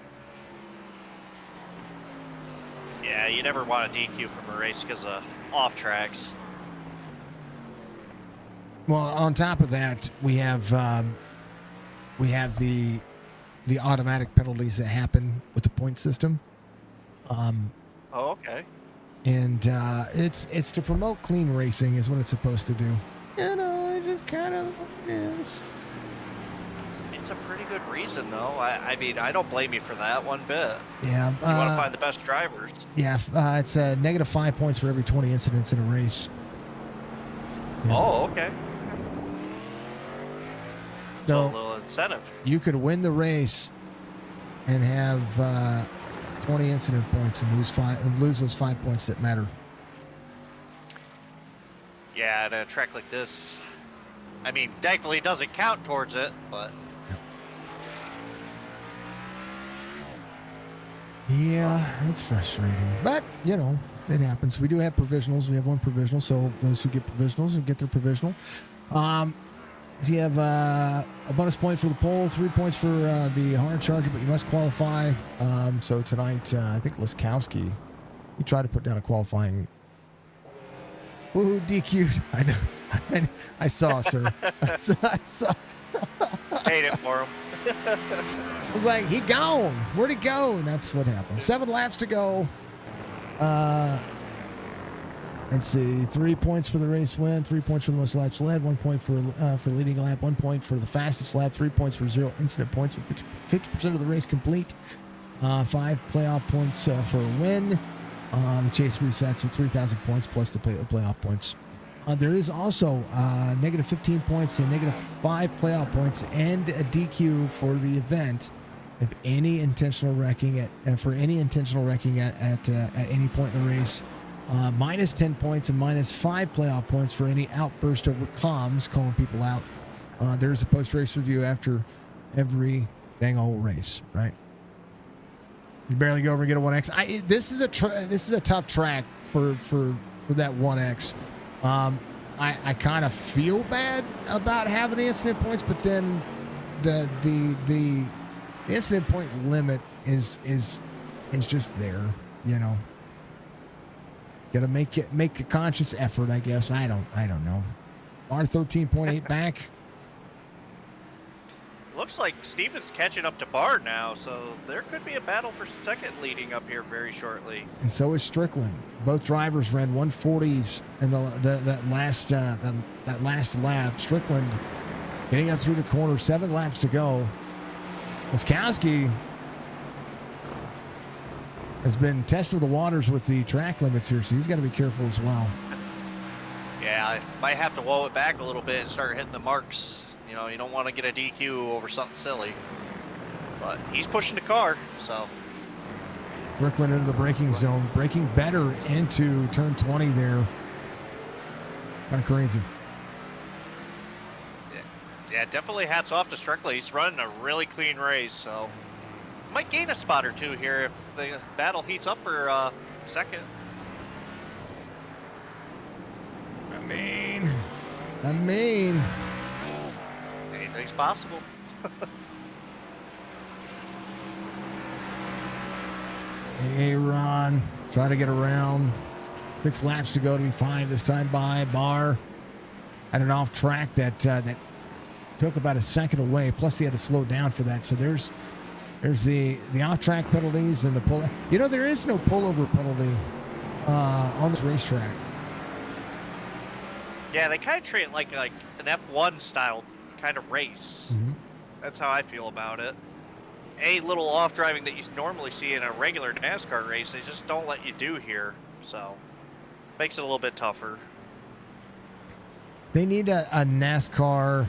Yeah, you never want a DQ from a race because of off tracks. Well, on top of that, we have the automatic penalties that happen with the point system. Oh, okay. And it's to promote clean racing is what it's supposed to do. You know, it just kind of is. It's a pretty good reason, though. I mean, I don't blame you for that one bit. Yeah. You want to find the best drivers. Yeah, it's negative 5 points for every 20 incidents in a race. Yeah. Oh, okay. So a little incentive. You could win the race and have 20 incident points and lose those 5 points that matter. Yeah, at a track like this, I mean, thankfully it doesn't count towards it, but. Yeah, it's frustrating, but you know, it happens. We do have provisionals. We have one provisional, so those who get provisionals will get their provisional. So you have a bonus point for the pole, 3 points for the hard charger, but you must qualify. So tonight, I think Liskowski, he tried to put down a qualifying. Woohoo, DQ'd. I know. I saw, sir. I saw. Hate it for him. I was like, he gone. Where'd he go? And that's what happened. 7 laps to go. Let's see. 3 points for the race win. 3 points for the most laps led. 1 point for leading lap. 1 point for the fastest lap. 3 points for 0 incident points with 50% of the race complete. 5 playoff points for a win. The chase resets with 3,000 points plus the playoff points. There is also negative 15 points and negative 5 playoff points and a DQ for the event if any intentional wrecking at any point in the race. Minus 10 points and minus 5 playoff points for any outburst over comms, calling people out. There's a post-race review after every dang old race, right? You barely go over and get a 1X. This is a tough track for that 1X. I kind of feel bad about having the incident points, but then the incident point limit is just there, you know. Got to make a conscious effort, I guess. I don't know. R13.8 back. Looks like Steven's catching up to Bard now, so there could be a battle for second leading up here very shortly. And so is Strickland. Both drivers ran 140s in that last lap. Strickland getting up through the corner, 7 laps to go. Wiskowski has been testing the waters with the track limits here, so he's got to be careful as well. Yeah, I might have to wall it back a little bit and start hitting the marks. You know, you don't want to get a DQ over something silly. But he's pushing the car, so. Strickland into the braking zone, braking better into turn 20 there. Kind of crazy. Yeah, definitely hats off to Strickland. He's running a really clean race, so. Might gain a spot or two here if the battle heats up for second. I mean. Anything's possible. Aaron, try to get around. 6 laps to go to be fine this time by Barr. Had an off track that took about a second away. Plus, he had to slow down for that. So there's the off track penalties and the pull. You know, there is no pullover penalty on this racetrack. Yeah, they kind of treat it like an F1 style kind of race. Mm-hmm. That's how I feel about it. A little off driving that you normally see in a regular NASCAR race, they just don't let you do here. So makes it a little bit tougher. They need a NASCAR.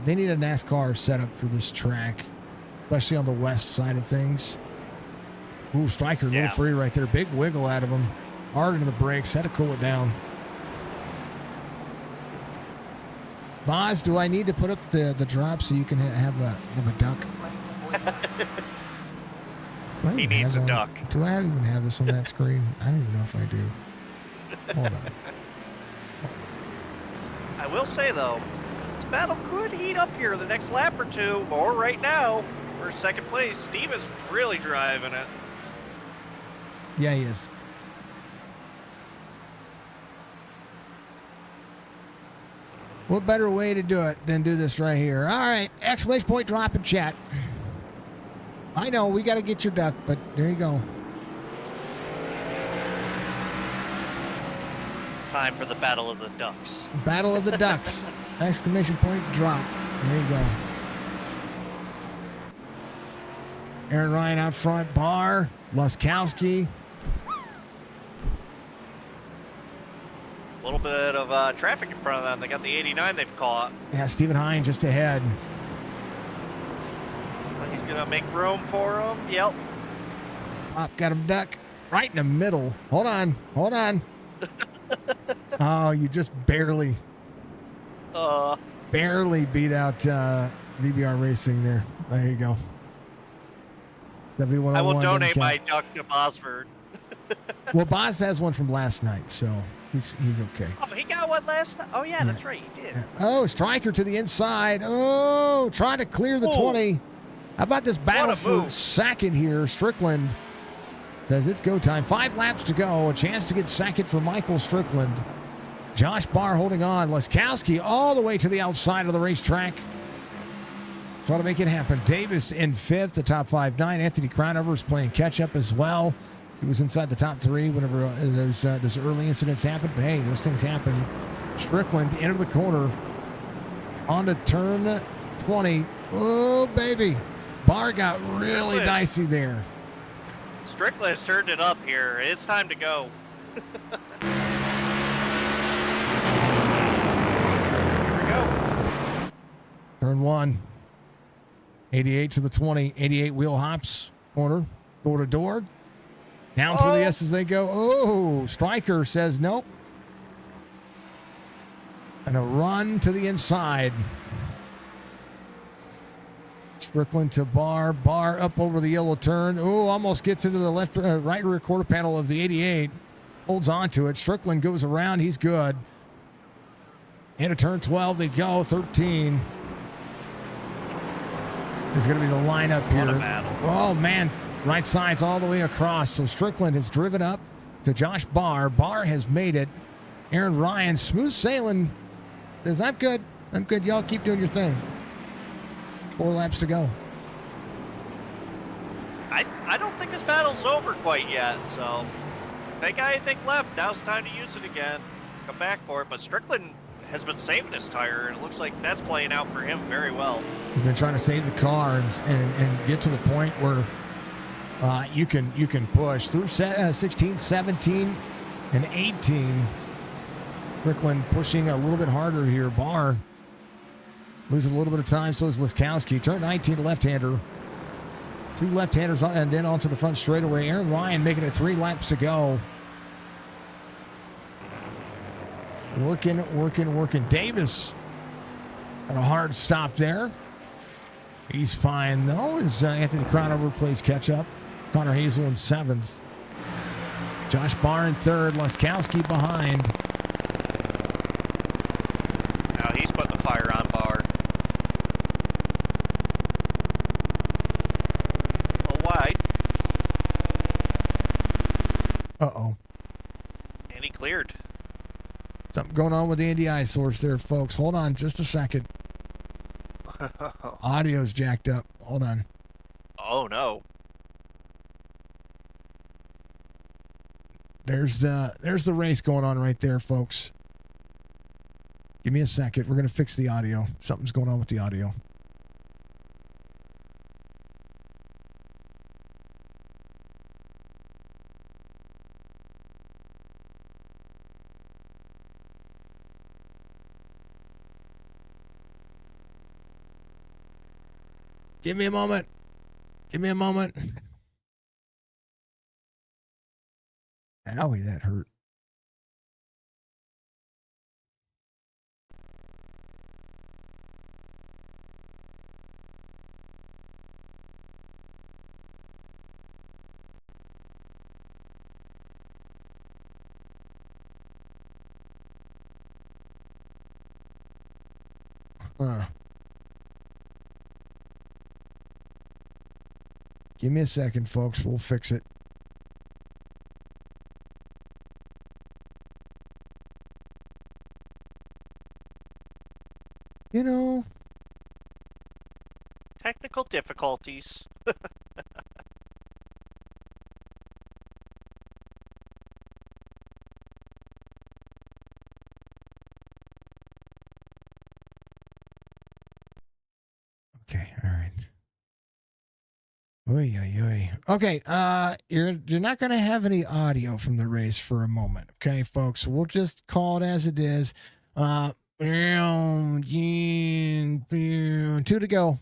They need a NASCAR setup for this track, especially on the west side of things. Ooh, Striker, a little free right there. Big wiggle out of him. Hard into the brakes. Had to cool it down. Boz, do I need to put up the drop so you can have a duck? He needs a duck. Do I even have this on that screen? I don't even know if I do. Hold on. I will say, though, this battle could heat up here the next lap or two, or right now, for second place. Steve is really driving it. Yeah, he is. What better way to do it than do this right here? All right, exclamation point drop in chat. I know, we got to get your duck, but there you go. Time for the Battle of the Ducks. Battle of the Ducks. Exclamation point drop. There you go. Aaron Ryan out front. Barr. Luskowski. A little bit of traffic in front of them. They got the 89 they've caught. Yeah, Stephen Hine just ahead. He's going to make room for him. Yep. Pop got him duck. Right in the middle. Hold on. Hold on. Oh, you just barely beat out VBR Racing there. There you go. I will donate my duck to Bosford. Well, Boz has one from last night, so he's okay. Oh, he got one last night? Oh, yeah, that's right. He did. Yeah. Oh, Striker to the inside. Oh, trying to clear the 20. How about this battle for second here? Strickland says it's go time. 5 laps to go. A chance to get second for Michael Strickland. Josh Barr holding on. Luskowski all the way to the outside of the racetrack. Trying to make it happen. Davis in 5th, the top 5-9. Anthony Crownover is playing catch-up as well. He was inside the top 3 whenever those early incidents happened. But, hey, those things happen. Strickland into the corner. On to turn 20. Oh, baby. Barr got really dicey there. Strickland's turned it up here. It's time to go. Here we go. Turn 1. 88 to the 20. 88 wheel hops. Corner. Door to door. Down through the S's they go. Oh, Striker says nope. And a run to the inside. Strickland to Barr. Barr up over the yellow turn. Oh, almost gets into the right rear quarter panel of the 88. Holds on to it. Strickland goes around. He's good. Into turn 12 they go. 13 is going to be the lineup here. What a battle. Oh, man. Right side's all the way across. So Strickland has driven up to Josh Barr. Barr has made it. Aaron Ryan, smooth sailing, says, I'm good. I'm good. Y'all keep doing your thing. 4 laps to go. I don't think this battle's over quite yet, so if they got anything left, now's the time to use it again. Come back for it, but Strickland has been saving his tire, and it looks like that's playing out for him very well. He's been trying to save the car and get to the point where you can push through 16, 17, and 18. Strickland pushing a little bit harder here. Barr losing a little bit of time, so is Luskowski. Turn 19, left-hander. 2 left-handers and then onto the front straightaway. Aaron Ryan making it 3 laps to go. Working. Davis got a hard stop there. He's fine, though, as Anthony Crownover plays catch-up. Connor Hazel in 7th. Josh Barr in 3rd. Luskowski behind. Now he's putting the fire on Barr. Uh-oh. And he cleared. Something going on with the NDI source there, folks. Hold on just a second. Audio's jacked up. Hold on. Oh, no. There's the race going on right there, folks. Give me a second. We're going to fix the audio. Something's going on with the audio. Give me a moment. Give me a moment. Owie, that hurt. Give me a second, folks. We'll fix it. You know. Technical difficulties. Okay, all right. Oy, oy, oy. Okay, you're not going to have any audio from the race for a moment, okay, folks? We'll just call it as it is. 2 to go.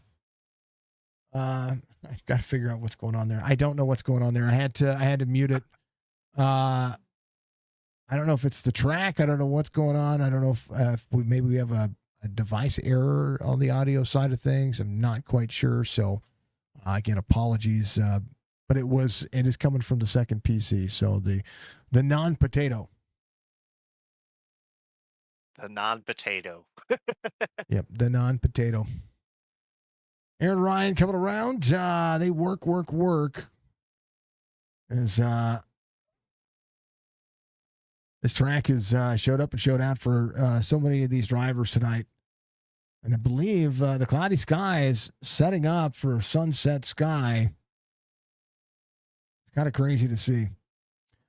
I've got to figure out what's going on there. I don't know what's going on there. I had to mute it. I don't know if it's the track. I don't know what's going on. I don't know if maybe we have a device error on the audio side of things. I'm not quite sure. So again, apologies. But it is coming from the second PC. So the non-potato. The non-potato. Yep, the non-potato. Aaron Ryan coming around. They work. As this track has showed up and showed out for so many of these drivers tonight. And I believe the cloudy sky is setting up for sunset sky. It's kind of crazy to see.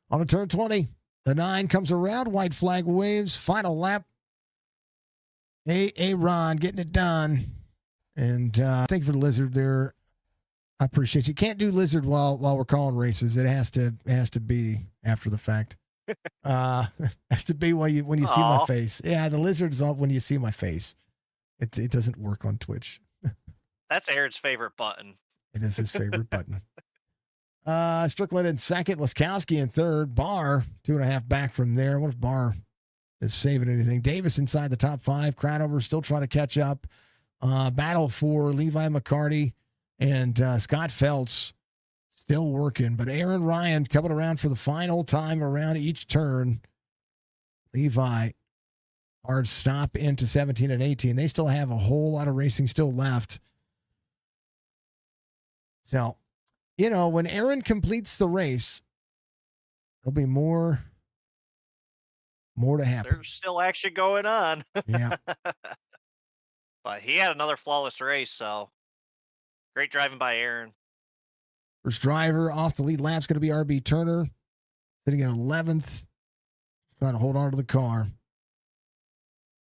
On to turn 20, the 9 comes around. White flag waves. Final lap. Ron getting it done. And thank you for the lizard there. I appreciate you. Can't do lizard while we're calling races. It has to be after the fact. Has to be when you see my face. Yeah, the lizard is all when you see my face. It doesn't work on Twitch. That's Aaron's favorite button. It is his favorite button. Strickland in second, Laskowski in third, Barr 2.5 back from there. What if Barr is saving anything? Davis inside the top 5. Crowdover still trying to catch up. Battle for Levi McCarty and Scott Feltz still working, but Aaron Ryan coming around for the final time around each turn. Levi, hard stop into 17 and 18. They still have a whole lot of racing still left. So, when Aaron completes the race, there'll be more to happen. There's still action going on. Yeah. But he had another flawless race, so great driving by Aaron. First driver off the lead lap's going to be RB Turner, sitting at 11th, trying to hold on to the car.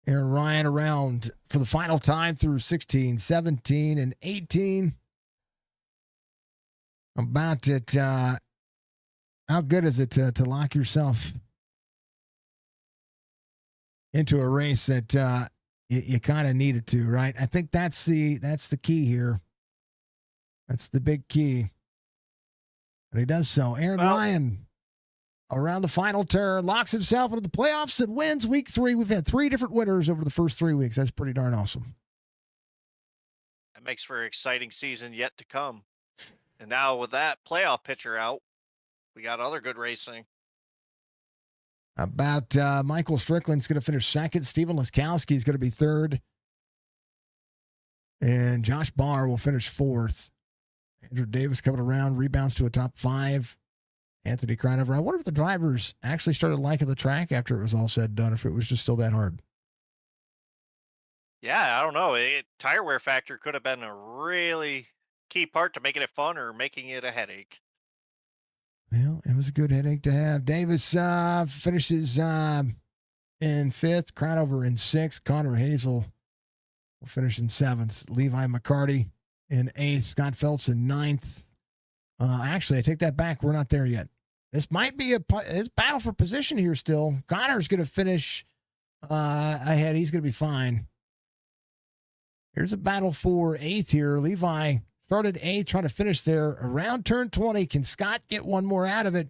Aaron Ryan around for the final time through 16, 17, and 18. About it. How good is it to lock yourself into a race that you kind of needed to, right? I think that's the key here. That's the big key. And he does so. Aaron Ryan around the final turn locks himself into the playoffs and wins week 3. We've had 3 different winners over the first 3 weeks. That's pretty darn awesome. That makes for an exciting season yet to come. And now with that playoff picture out, we got other good racing. About Michael Strickland's going to finish second. Steven Laskowski is going to be third. And Josh Barr will finish fourth. Andrew Davis coming around, rebounds to a top 5. Anthony crying over. I wonder if the drivers actually started liking the track after it was all said and done, if it was just still that hard. Yeah, I don't know. Tire wear factor could have been a really key part to making it fun or making it a headache. Well, it was a good headache to have. Davis finishes in 5th. Crownover in 6th. Connor Hazel will finish in 7th. Levi McCarty in 8th. Scott Phelps in 9th. Actually, I take that back. We're not there yet. This might be it's battle for position here still. Connor's going to finish ahead. He's going to be fine. Here's a battle for 8th here. Levi started 8th, trying to finish there around turn 20. Can Scott get one more out of it?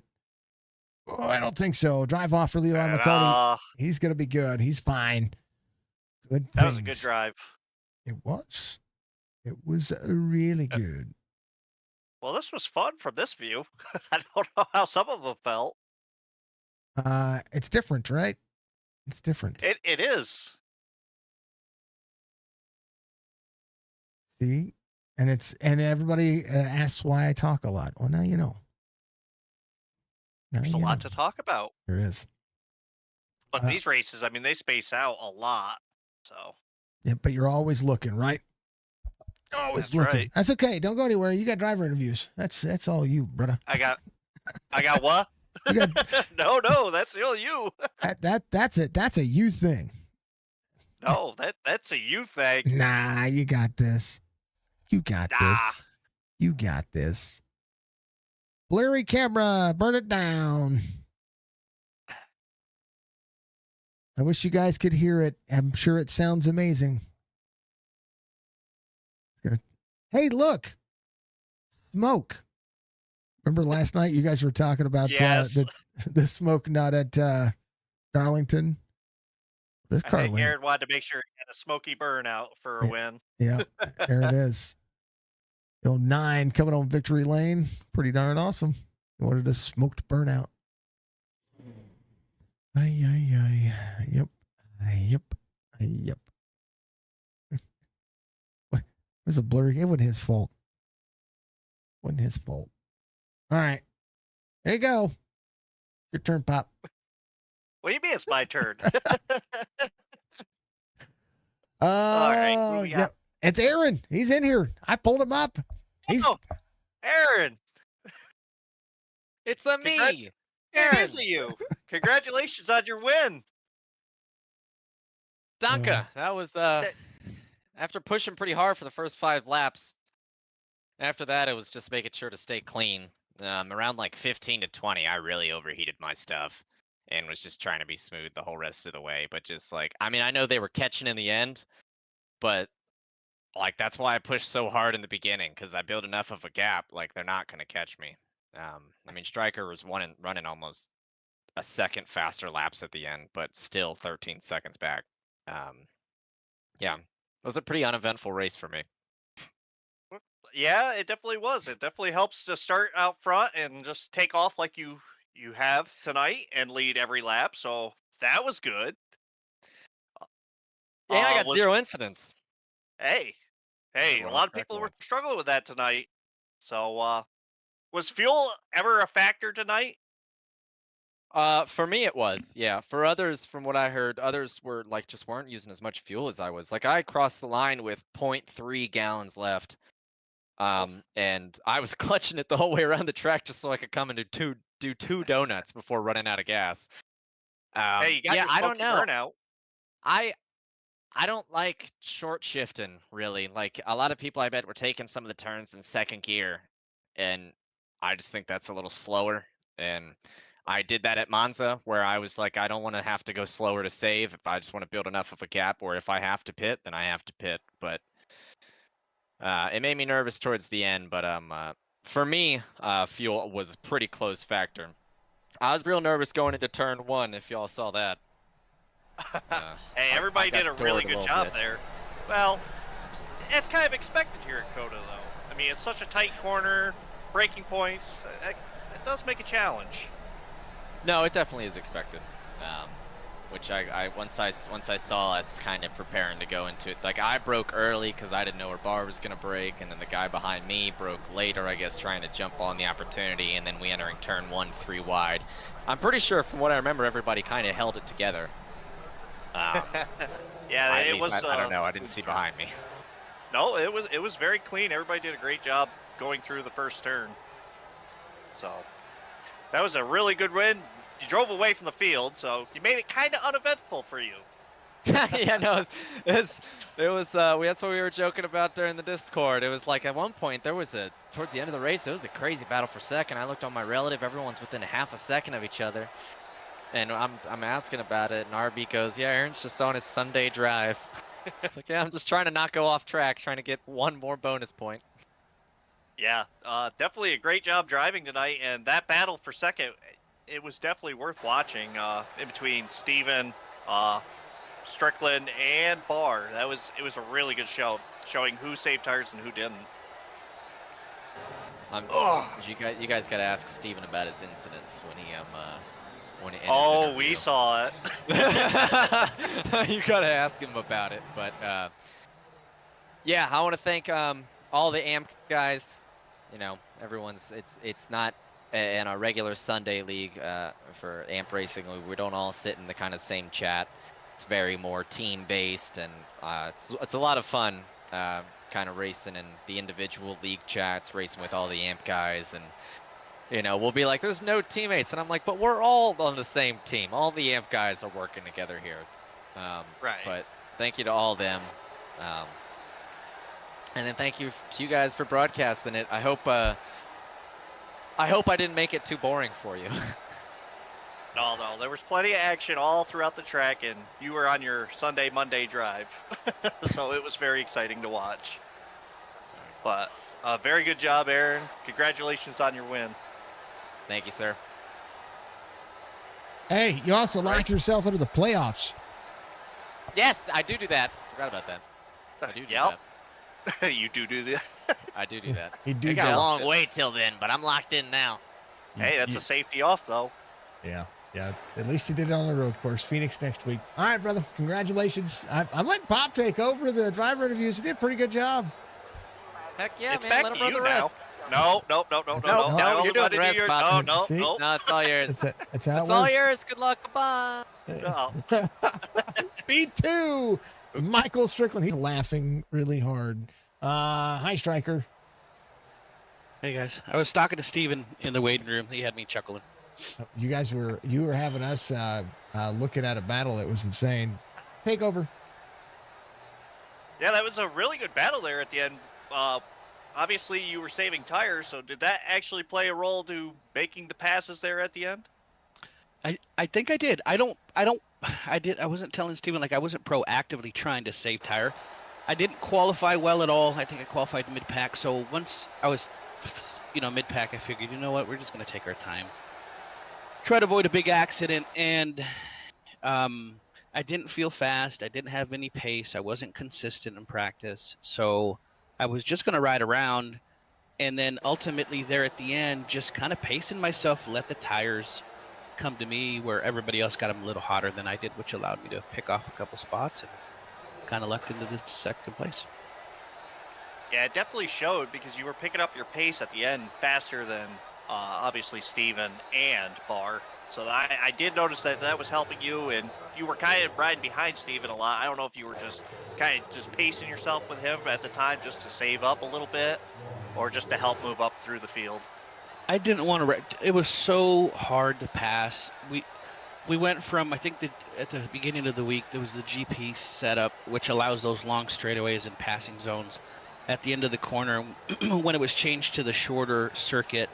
Oh, I don't think so. Drive off for Levi McCarty. He's going to be good. He's fine. Good things. That was a good drive. It was. It was really good. Well, this was fun from this view. I don't know how some of them felt. It's different, right? It's different. It is. See? And everybody asks why I talk a lot. Well, now you know. There's a lot to talk about. There is. But these races, I mean, they space out a lot. So. Yeah, but you're always looking, right? Always looking. Right. That's okay. Don't go anywhere. You got driver interviews. That's all you, brother. I got what? No, that's still you. That's it. That's a you thing. No, that's a you thing. Nah, you got this. You got this. You got this. Blurry camera, burn it down. I wish you guys could hear it. I'm sure it sounds amazing. Hey, look. Smoke. Remember last night you guys were talking about the smoke not at Darlington? I think Aaron wanted to make sure he had a smoky burnout for a win. Yeah, there it is. The old 9 coming on victory lane. Pretty darn awesome. He wanted a smoked burnout. Yep. It was a blurry. It wasn't his fault. All right. There you go. Your turn, Pop. What do you mean it's my turn? All right. What do we got? Yep. It's Aaron. He's in here. I pulled him up. Aaron. It's a me. Aaron. It is a you. Congratulations on your win. Danke. That was after pushing pretty hard for the first 5 laps. After that, it was just making sure to stay clean. Around like 15 to 20, I really overheated my stuff and was just trying to be smooth the whole rest of the way. But just like, I mean, I know they were catching in the end, but like that's why I pushed so hard in the beginning, because I built enough of a gap. Like they're not going to catch me. I mean, Stryker was running almost a second faster laps at the end, but still 13 seconds back. Yeah, it was a pretty uneventful race for me. Yeah, it definitely was. It definitely helps to start out front and just take off like you have tonight and lead every lap. So that was good. Yeah, I got 0 incidents. Hey, a lot of people were struggling with that tonight. So was fuel ever a factor tonight? For me it was, yeah. For others, from what I heard, others were like just weren't using as much fuel as I was. Like I crossed the line with 0.3 gallons left. And I was clutching it the whole way around the track just so I could come and do two donuts before running out of gas. Hey, you got your I don't know. Burnout. I don't like short shifting really. Like a lot of people I bet were taking some of the turns in second gear, and I just think that's a little slower. And I did that at Monza where I was like, I don't want to have to go slower to save. If I just want to build enough of a gap, or if I have to pit, then I have to pit. But it made me nervous towards the end. But for me, fuel was a pretty close factor. I was real nervous going into turn 1, if y'all saw that. Hey, everybody did a really good job there. Well, it's kind of expected here at Cota, though. I mean, it's such a tight corner, braking points. It does make a challenge. No, it definitely is expected. which I once I saw us kind of preparing to go into it. Like I broke early because I didn't know where bar was gonna break, and then the guy behind me broke later, I guess, trying to jump on the opportunity, and then we entering turn 1 3 wide. I'm pretty sure, from what I remember, everybody kind of held it together. Yeah, At it least, was. I don't know. I didn't see behind me. No, it was very clean. Everybody did a great job going through the first turn. So that was a really good win. You drove away from the field, so you made it kind of uneventful for you. Yeah, no, it was that's what we were joking about during the Discord. It was like at one point towards the end of the race, it was a crazy battle for second. I looked on my relative, everyone's within a half a second of each other. And I'm asking about it, and RB goes, yeah, Aaron's just on his Sunday drive. It's like, yeah, I'm just trying to not go off track, trying to get one more bonus point. Yeah, definitely a great job driving tonight, and that battle for second, it was definitely worth watching. In between Steven, Strickland, and Barr, it was a really good show, showing who saved tires and who didn't. You guys got to ask Steven about his incidents when he we saw it. You gotta ask him about it, but yeah, I want to thank all the AMP guys. You know, everyone's it's not in a regular Sunday league for AMP racing. We don't all sit in the kind of same chat. It's very more team based, and it's a lot of fun kind of racing in the individual league chats, racing with all the AMP guys. And you know, we'll be like, there's no teammates. And I'm like, but we're all on the same team. All the AMP guys are working together here. Right. But thank you to all of them. And then thank you to you guys for broadcasting it. I hope I didn't make it too boring for you. No, there was plenty of action all throughout the track, and you were on your Sunday, Monday drive. So it was very exciting to watch. But very good job, Aaron. Congratulations on your win. Thank you, sir. Hey, you also lock yourself into the playoffs. Yes, I do that. Forgot about that. I do that. You do that. I do that. He do I got that. a long way till then, but I'm locked in now. Hey, that's a safety off, though. Yeah. At least you did it on the road course. Phoenix next week. All right, brother. Congratulations. I'm letting Pop take over the driver interviews. He did a pretty good job. Heck yeah, It's man. back Let him to run you the now. rest. No. No, you're doing the rest, Pop. No, See? no. No, it's all yours. That's how it It's all works. yours. Good luck. Goodbye. No. B2. Michael Strickland. He's laughing really hard. Hi, Striker. Hey guys, I was talking to Steven in the waiting room. He had me chuckling. You were having us looking at a battle that was insane. Take over. Yeah, that was a really good battle there at the end. Obviously, you were saving tires, so did that actually play a role to making the passes there at the end? I think I did. I wasn't telling Steven, like I wasn't proactively trying to save tire. I didn't qualify well at all. I think I qualified mid-pack. So once I was, mid-pack, I figured, you know what, we're just going to take our time. Try to avoid a big accident, and I didn't feel fast. I didn't have any pace. I wasn't consistent in practice. So I was just going to ride around, and then ultimately there at the end, just kind of pacing myself, let the tires come to me where everybody else got them a little hotter than I did, which allowed me to pick off a couple spots and kind of lucked into the second place. Yeah, it definitely showed because you were picking up your pace at the end faster than obviously Steven and Barr. So I did notice that was helping you, and you were kind of riding behind Steven a lot. I don't know if you were just kind of just pacing yourself with him at the time just to save up a little bit or just to help move up through the field. I didn't want to. It was so hard to pass. We went from, I think at the beginning of the week, there was the GP setup, which allows those long straightaways and passing zones. At the end of the corner, when it was changed to the shorter circuit,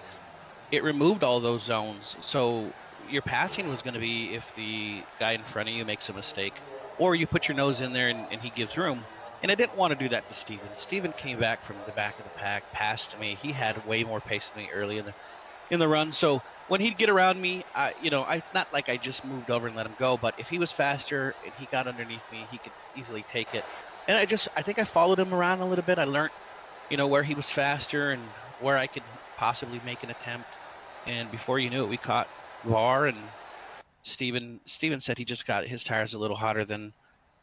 it removed all those zones. So your passing was going to be if the guy in front of you makes a mistake, or you put your nose in there and he gives room. And I didn't want to do that to Steven. Steven came back from the back of the pack, passed me. He had way more pace than me early in the run. So when he'd get around me, it's not like I just moved over and let him go, but if he was faster and he got underneath me, he could easily take it. And I think I followed him around a little bit. I learned, where he was faster and where I could possibly make an attempt. And before you knew it, we caught VAR and Steven said he just got his tires a little hotter than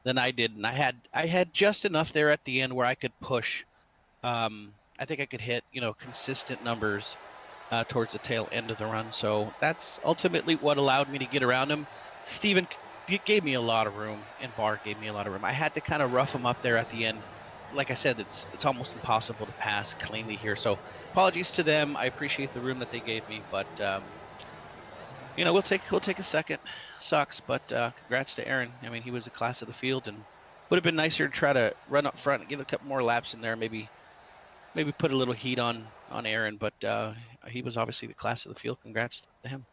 I did, and I had just enough there at the end where I could push. I think I could hit consistent numbers towards the tail end of the run. So that's ultimately what allowed me to get around him. Steven gave me a lot of room, and Barr gave me a lot of room. I had to kind of rough him up there at the end. Like I said, it's almost impossible to pass cleanly here. So apologies to them. I appreciate the room that they gave me, but we'll take a second. Sucks, but congrats to Aaron. I mean, he was a class of the field, and would have been nicer to try to run up front and give a couple more laps in there. Maybe put a little heat on Aaron, but he was obviously the class of the field. Congrats to him.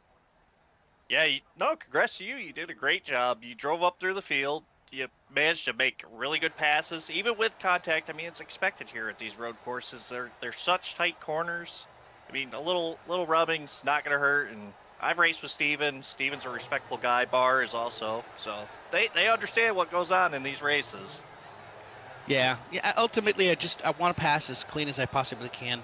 Yeah, congrats to you. You did a great job. You drove up through the field. You managed to make really good passes, even with contact. I mean, it's expected here at these road courses. They're such tight corners. I mean, a little rubbing's not going to hurt. And I've raced with Steven. Steven's a respectable guy. Barr is also. So they understand what goes on in these races. Yeah. Ultimately, I want to pass as clean as I possibly can.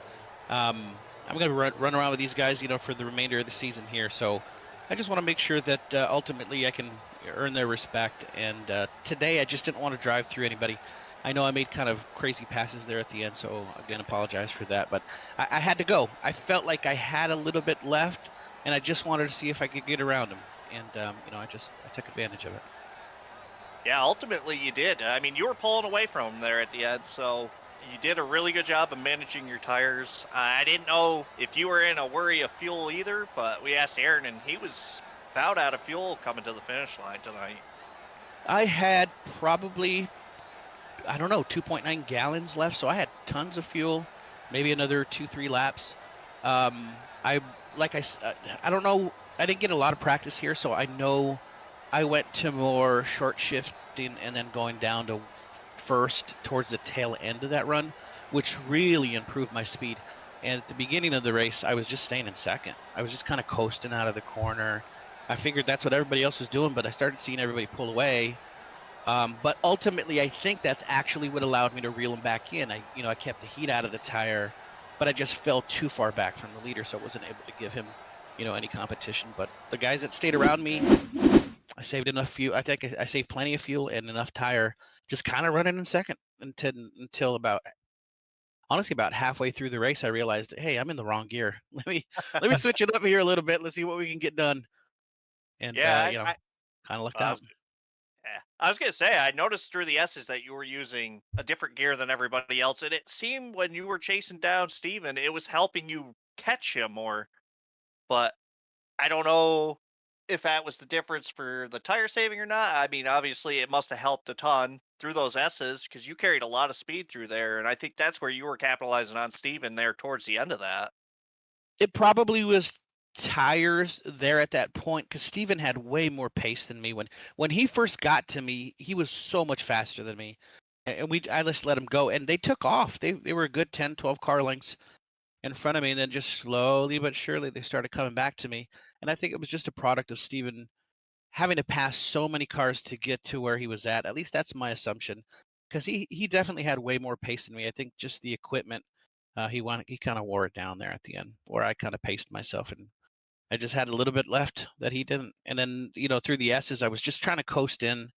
I'm going to run around with these guys, for the remainder of the season here. So I just want to make sure that ultimately I can earn their respect. And today I just didn't want to drive through anybody. I know I made kind of crazy passes there at the end, so again, apologize for that. But I had to go. I felt like I had a little bit left, and I just wanted to see if I could get around them. And I took advantage of it. Yeah, ultimately you did. I mean, you were pulling away from them there at the end, so you did a really good job of managing your tires. I didn't know if you were in a worry of fuel either, but we asked Aaron, and he was about out of fuel coming to the finish line tonight. I had probably, 2.9 gallons left, so I had tons of fuel, maybe another 2-3 laps. I don't know, I didn't get a lot of practice here, so I know I went to more short shifting and then going down to first towards the tail end of that run, which really improved my speed. And at the beginning of the race, I was just staying in second. I was just kind of coasting out of the corner. I figured that's what everybody else was doing, but I started seeing everybody pull away. But ultimately, I think that's actually what allowed me to reel him back in. I kept the heat out of the tire, but I just fell too far back from the leader, so I wasn't able to give him, any competition. But the guys that stayed around me, I saved enough fuel. I think I saved plenty of fuel and enough tire, just kind of running in second until about halfway through the race. I realized, hey, I'm in the wrong gear. Let me switch it up here a little bit. Let's see what we can get done. And kind of lucked out. Yeah, I was gonna say I noticed through the S's that you were using a different gear than everybody else, and it seemed when you were chasing down Steven, it was helping you catch him more. But I don't know if that was the difference for the tire saving or not. I mean, obviously it must have helped a ton through those S's because you carried a lot of speed through there, and I think that's where you were capitalizing on Steven there towards the end of that. It probably was tires there at that point because Steven had way more pace than me. When he first got to me, he was so much faster than me. And I just let him go, and they took off. They were a good 10, 12 car lengths in front of me, and then just slowly but surely they started coming back to me. And I think it was just a product of Steven having to pass so many cars to get to where he was at. At least that's my assumption, because he definitely had way more pace than me. I think just the equipment, he kind of wore it down there at the end, where I kind of paced myself, and I just had a little bit left that he didn't. And then through the S's, I was just trying to coast in.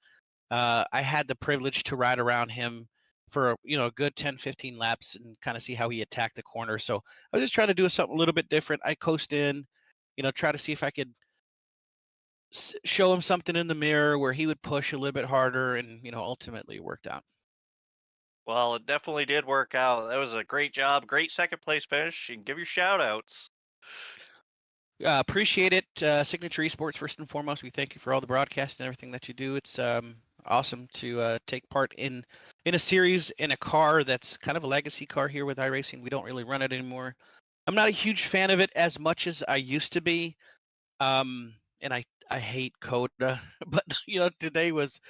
I had the privilege to ride around him for a good 10, 15 laps and kind of see how he attacked the corner. So I was just trying to do something a little bit different. I coast in, try to see if I could show him something in the mirror where he would push a little bit harder, and ultimately it worked out. Well, it definitely did work out. That was a great job, great second place finish, and give your shout outs. Appreciate it. Signature Esports, first and foremost, we thank you for all the broadcast and everything that you do. It's awesome to take part in a series in a car that's kind of a legacy car here with iRacing. We don't really run it anymore. I'm not a huge fan of it as much as I used to be. And I hate Cota, but today was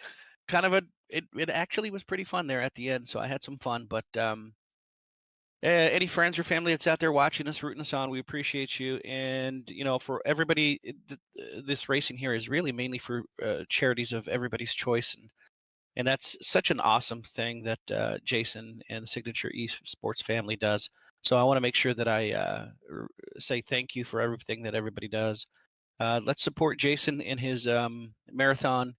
kind of it actually was pretty fun there at the end. So I had some fun, but any friends or family that's out there watching us, rooting us on, we appreciate you. And for everybody, this racing here is really mainly for charities of everybody's choice, and that's such an awesome thing that Jason and the Signature Esports family does. So I want to make sure that I say thank you for everything that everybody does. Let's support Jason in his marathon,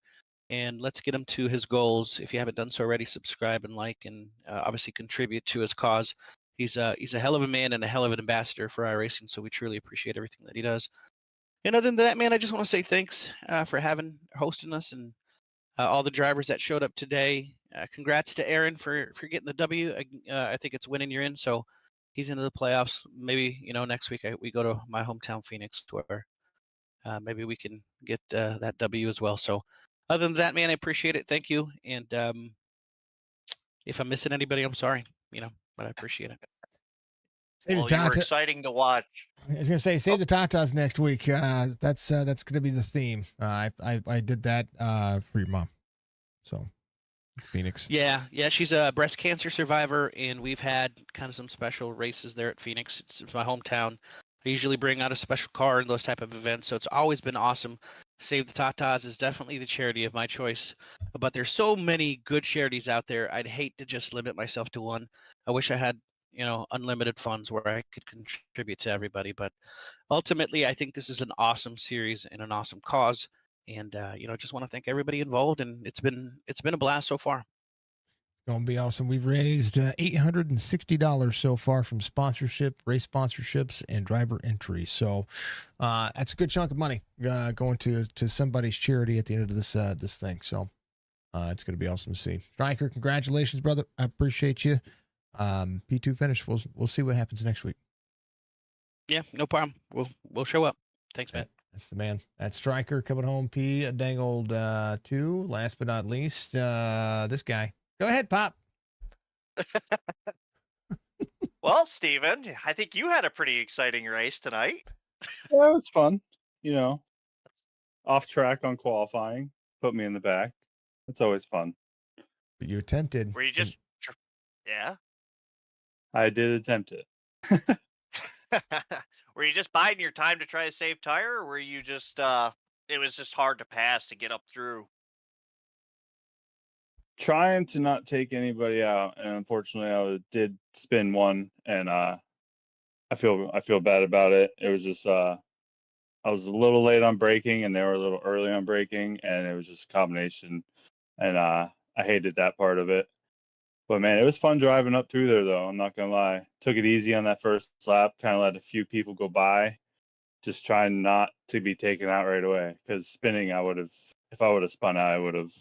and let's get him to his goals. If you haven't done so already, subscribe and like, and obviously contribute to his cause. He's a hell of a man and a hell of an ambassador for iRacing, so we truly appreciate everything that he does. And other than that, man, I just want to say thanks for hosting us, and all the drivers that showed up today. Congrats to Aaron for getting the W. I think it's winning you're in, so he's into the playoffs. Maybe next week we go to my hometown Phoenix, where maybe we can get that W as well. So other than that, man, I appreciate it. Thank you. And if I'm missing anybody, I'm sorry. But I appreciate it. Well, you were exciting to watch. I was gonna say, save the tatas next week. That's gonna be the theme. I did that for your mom, so it's Phoenix. Yeah, she's a breast cancer survivor, and we've had kind of some special races there at Phoenix. It's my hometown. I usually bring out a special car in those type of events, so it's always been awesome. Save the Tatas is definitely the charity of my choice, but there's so many good charities out there. I'd hate to just limit myself to one. I wish I had unlimited funds where I could contribute to everybody, but ultimately I think this is an awesome series and an awesome cause, and just want to thank everybody involved, and it's been a blast so far. It's gonna be awesome. We've raised $860 so far from sponsorship, race sponsorships, and driver entry. So that's a good chunk of money going to somebody's charity at the end of this thing. So it's gonna be awesome to see. Striker, congratulations, brother. I appreciate you. P2 finish. We'll see what happens next week. Yeah, no problem. We'll show up. Thanks, man. That's the man. That's Striker coming home. P a dang old 2. Last but not least, this guy. Go ahead, Pop. Well, Steven, I think you had a pretty exciting race tonight. Yeah, it was fun. Off track on qualifying, put me in the back. It's always fun. But you attempted. Were you just, yeah? I did attempt it. Were you just biding your time to try to save tire, or were you just, it was just hard to pass to get up through? Trying to not take anybody out, and unfortunately I did spin one, and I feel bad about it. It was just I was a little late on braking, and they were a little early on braking, and it was just a combination, and I hated that part of it. But man, it was fun driving up through there, though. I'm not gonna lie. Took it easy on that first lap. Kind of let a few people go by, just trying not to be taken out right away. Because spinning, if I would have spun out, I would have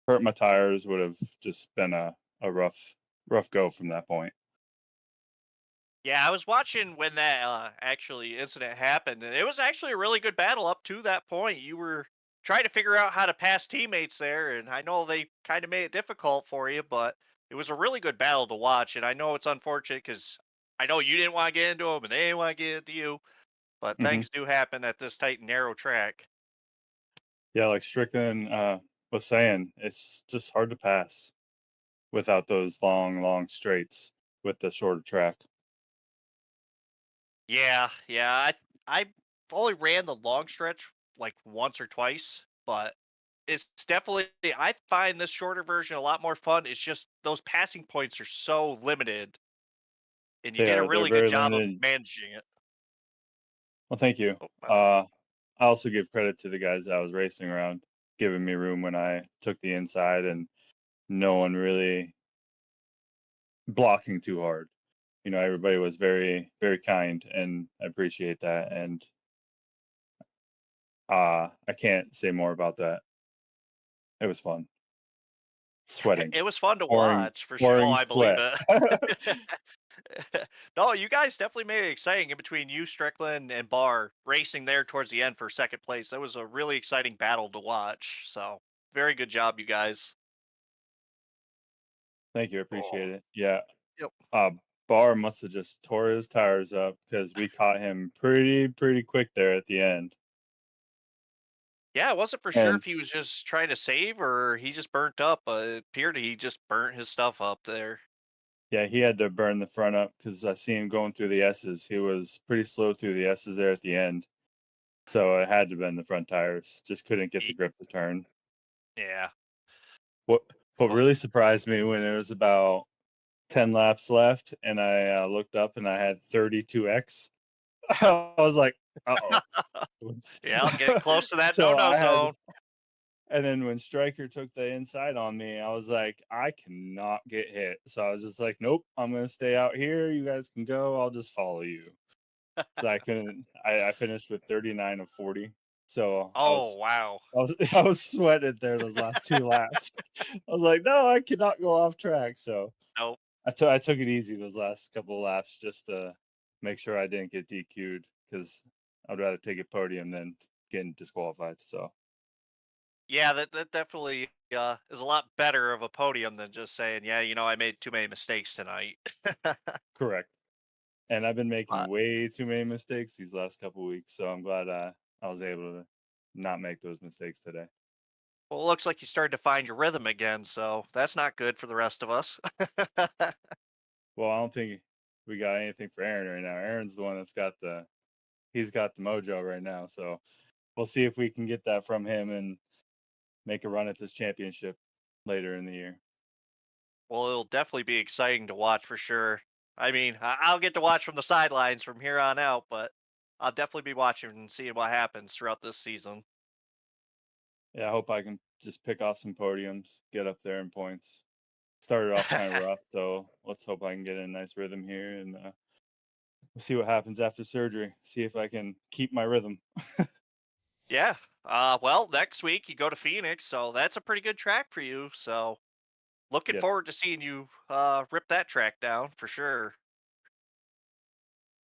hurt my tires. Would have just been a rough go from that point. Yeah, I was watching when that actually incident happened, and it was actually a really good battle up to that point. You were trying to figure out how to pass teammates there, and I know they kind of made it difficult for you, but it was a really good battle to watch. And I know it's unfortunate because I know you didn't want to get into them, and they didn't want to get into you, but things do happen at this tight and narrow track. Yeah, like Strickland was saying, it's just hard to pass without those long straights with the shorter track. Yeah. I only ran the long stretch like once or twice, but it's definitely, I find this shorter version a lot more fun. It's just those passing points are so limited, and you did a really good job of managing it. Well, thank you. I also give credit to the guys that I was racing around, giving me room when I took the inside, and no one really blocking too hard. Everybody was very, very kind, and I appreciate that. And I can't say more about that. It was fun. Sweating. It was fun to watch, for sure. I believe it. No, you guys definitely made it exciting in between you, Strickland, and Barr racing there towards the end for second place. That was a really exciting battle to watch. So, very good job, you guys. Thank you. I appreciate it. Yeah. Yep. Barr must have just tore his tires up because we caught him pretty quick there at the end. Yeah, I wasn't for sure if he was just trying to save or he just burnt up. It appeared he just burnt his stuff up there. Yeah, he had to burn the front up because I see him going through the S's. He was pretty slow through the S's there at the end. So it had to bend the front tires. Just couldn't get the grip to turn. Yeah. What really surprised me when it was about 10 laps left and I looked up and I had 32X. I was like, Uh-oh. Yeah, getting close to that So no-no I had, zone. and then when Stryker took the inside on me, I was like, I cannot get hit. So I was just like, nope, I'm gonna stay out here. You guys can go. I'll just follow you. So I couldn't. I finished with 39 of 40. So Oh, wow. I was sweating there those last 2 laps. I was like, no, I cannot go off track. So Nope. I took it easy those last couple of laps just to make sure I didn't get DQ'd because I'd rather take a podium than getting disqualified. So Yeah, that definitely is a lot better of a podium than just saying, yeah, I made too many mistakes tonight. correct. And I've been making But, way too many mistakes these last couple of weeks. So I'm glad I was able to not make those mistakes today. well, it looks like you started to find your rhythm again, so that's not good for the rest of us. Well, I don't think we got anything for Aaron right now. Aaron's the one that's got he's got the mojo right now. So we'll see if we can get that from him and make a run at this championship later in the year. Well, it'll definitely be exciting to watch for sure. I mean, I'll get to watch from the sidelines from here on out, but I'll definitely be watching and seeing what happens throughout this season. Yeah, I hope I can just pick off some podiums, get up there in points. Started off kind of rough, so let's hope I can get in a nice rhythm here, and we'll see what happens after surgery. See if I can keep my rhythm. Yeah. Well, next week you go to Phoenix, so that's a pretty good track for you. So looking Yes. forward to seeing you rip that track down for sure.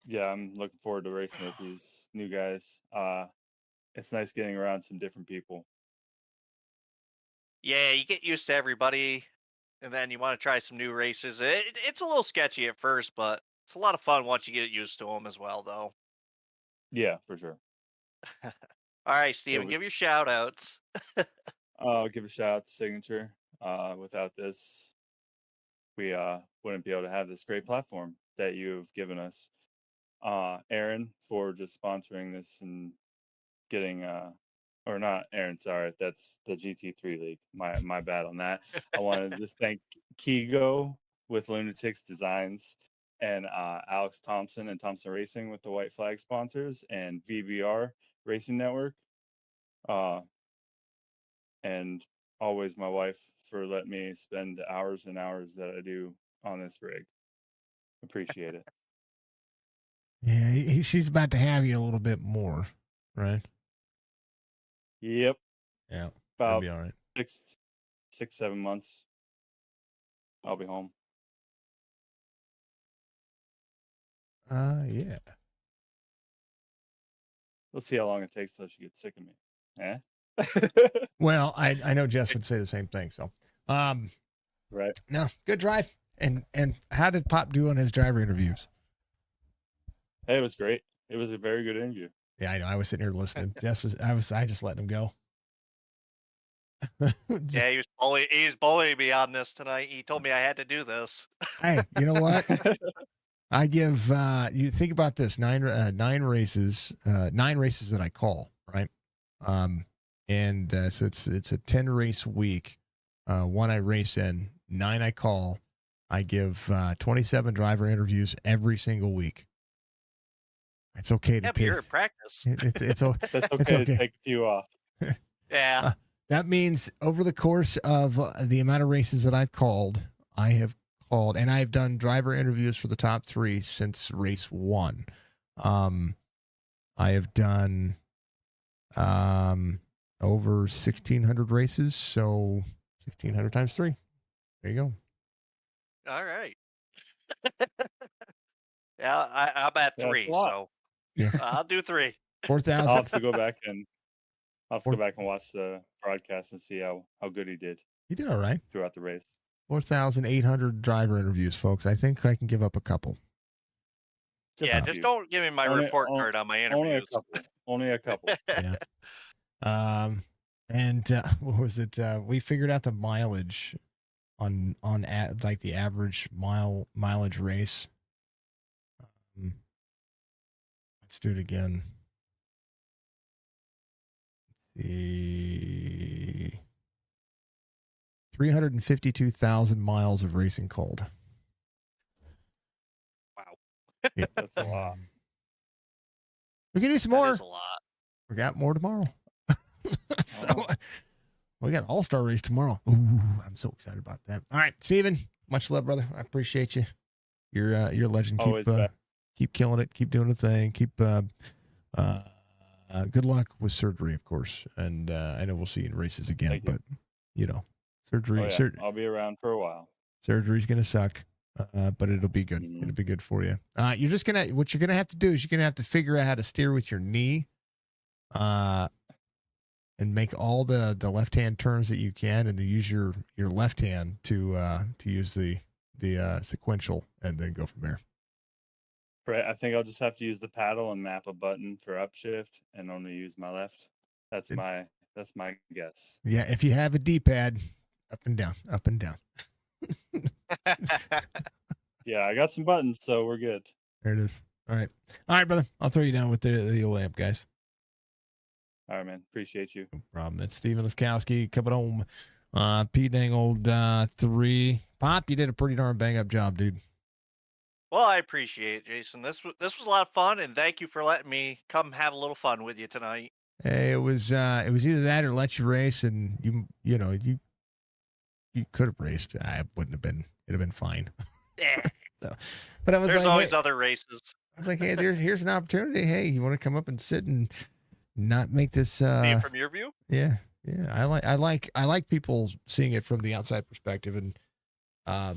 Yeah, I'm looking forward to racing with these new guys. It's nice getting around some different people. Yeah, you get used to everybody, and then you want to try some new races. It's a little sketchy at first, but it's a lot of fun once you get used to them as well, though. Yeah, for sure. All right, It Steven, was, give your shout outs. I'll give a shout out to Signature. Without this, we wouldn't be able to have this great platform that you've given us. Aaron for just sponsoring this and getting or not Aaron, sorry, that's the GT3 League. My bad on that. I wanted to thank Keago with Lunatic Designs and Alex Thompson and Thompson Racing with the White Flag sponsors and VBR Racing Network. And always my wife for letting me spend the hours and hours that I do on this rig. Appreciate it. Yeah, she's about to have you a little bit more, right? Yep. Yeah, that'll About be all right. 7 months. I'll be home. Yeah. Let's see how long it takes till she gets sick of me. Eh? Well, I know Jess would say the same thing. So, Right. no, good drive. And how did Pop do on his driver interviews? Hey, it was great. It was a very good interview. Yeah, I know. I was sitting here listening. I just let him go. Yeah, he was bullying me on this tonight. He told me I had to do this. Hey, you know what? I give you think about this nine races that I call, right? And so it's a 10 race week. One I race in, 9 I call. I give 27 driver interviews every single week. It's okay to Yeah, but take. you're in practice. It's okay. That's okay, It's okay. to take a few off. Yeah. That means over the course of the amount of races that I've called, and I've done driver interviews for the top 3 since race 1. I have done over 1,600 races, so 1,600 times 3. There you go. All right. Yeah, I'm at Yeah, that's 3, a lot. so Yeah. I'll do 3. 4,000. I'll have to go back and watch the broadcast and see how good he did You did all right. throughout the race. 4,800 driver interviews, folks. I think I can give up a couple. Yeah, a just few. don't give me my report card on my interviews. Only a couple. Yeah. And what was it? We figured out the mileage on like the average mileage race. Let's do it again. The 352,000 miles of racing cold. Wow. Yeah. That's a lot. We can do some That more. is a lot. We got more tomorrow. So Oh. we got an all-star race tomorrow. Ooh, I'm so excited about that. All right, Steven, much love, brother. I appreciate you. You're a legend. Always back. Keep killing it. Keep doing the thing. Keep good luck with surgery, of course. And I know we'll see you in races again, Thank you. but you know, surgery. Oh, yeah. I'll be around for a while. Surgery's gonna suck, but it'll be good. Mhm. It'll be good for you. You're just gonna. What you're gonna have to do is you're gonna have to figure out how to steer with your knee, and make all the left hand turns that you can, and to use your left hand to use the sequential, and then go from there. Right. I think I'll just have to use the paddle and map a button for upshift and only use my left. That's my guess. Yeah, if you have a D-pad, up and down, up and down. Yeah, I got some buttons, so we're good. There it is. All right, brother. I'll throw you down with the old amp, guys. All right, man. Appreciate you. No problem. That's Steven Laskowski coming home. P dang old 3. Pop, you did a pretty darn bang up job, dude. Well, I appreciate it, Jason. This was a lot of fun, and thank you for letting me come have a little fun with you tonight. Hey, it was either that or let you race, and you could have raced. I wouldn't have been. It'd have been fine. Yeah. So, but I was There's like, always hey, other races. I was like, hey, here's an opportunity. Hey, you want to come up and sit and not make this? See it from your view. Yeah. I like people seeing it from the outside perspective, and how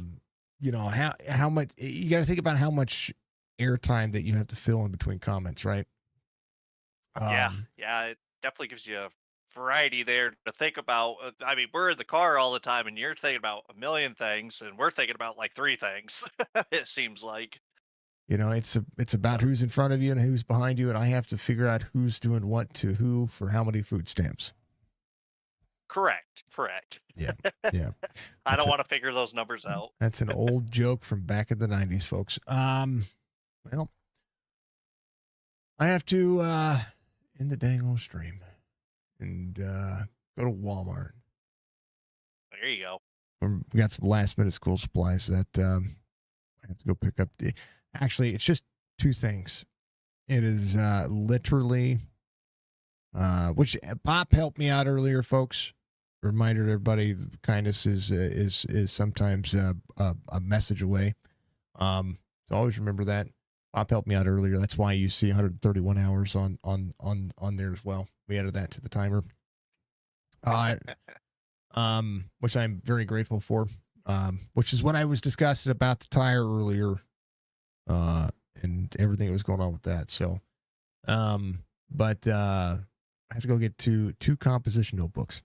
much you got to think about how much airtime that you have to fill in between comments, right? Yeah, it definitely gives you a variety there to think about. I mean, we're in the car all the time, and you're thinking about a million things, and we're thinking about like 3 things. It seems like. It's about who's in front of you and who's behind you, and I have to figure out who's doing what to who for how many food stamps. Correct. Yeah. I don't want to figure those numbers out. That's an old joke from back in the 90s, folks. Well, I have to end the dang old stream and go to Walmart. There you go. We got some last minute school supplies that I have to go pick up. Actually, it's just 2 things. It is literally, which Pop helped me out earlier, folks. Reminder to everybody, kindness is sometimes a message away. So always remember that. Pop helped me out earlier. That's why you see 131 hours on there as well. We added that to the timer. Which I'm very grateful for. Which is what I was discussing about the tire earlier. And everything that was going on with that. So, but I have to go get two composition notebooks.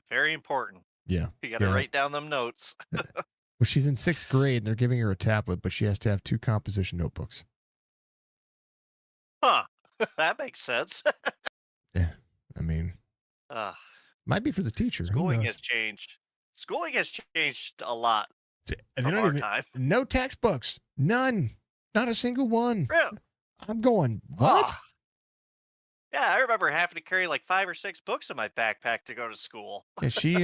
Very important. Yeah. You got to write down them notes. Well, she's in 6th grade and they're giving her a tablet, but she has to have 2 composition notebooks. Huh. That makes sense. Yeah. I mean, might be for the teacher. Schooling has changed. Schooling has changed a lot. From our time. No textbooks. None. Not a single one. Really? I'm going, what? Yeah, I remember having to carry like 5 or 6 books in my backpack to go to school. Yeah, she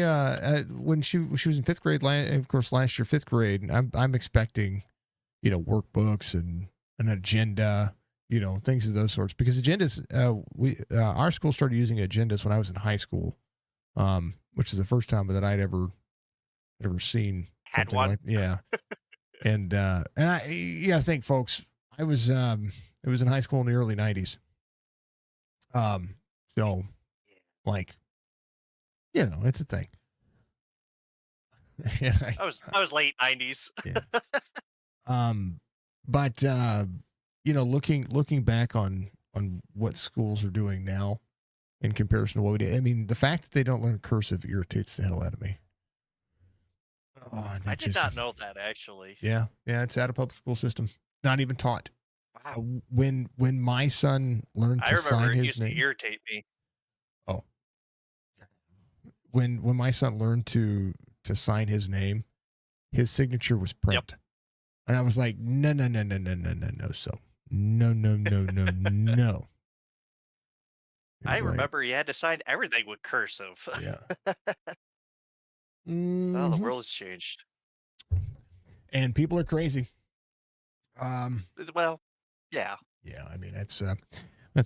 when she was in 5th grade, of course, last year 5th grade, I'm expecting, workbooks and an agenda, things of those sorts, because agendas. Our school started using agendas when I was in high school, which is the first time that I'd ever seen something like and you gotta think, folks, it was in high school in the early 90s. So like, it's a thing. I was late 90s. Yeah. But looking back on what schools are doing now in comparison to what we did, I mean, the fact that they don't learn cursive irritates the hell out of me. I did not know that, actually. Yeah, it's out of public school system. Not even taught. Wow. When my son learned to sign his used name, to irritate me. Oh, when my son learned to sign his name, his signature was print, and I was like, no, so no. I remember you had to sign everything with cursive. Yeah. Oh, the world has changed. And people are crazy. Well, yeah. Yeah, I mean, that's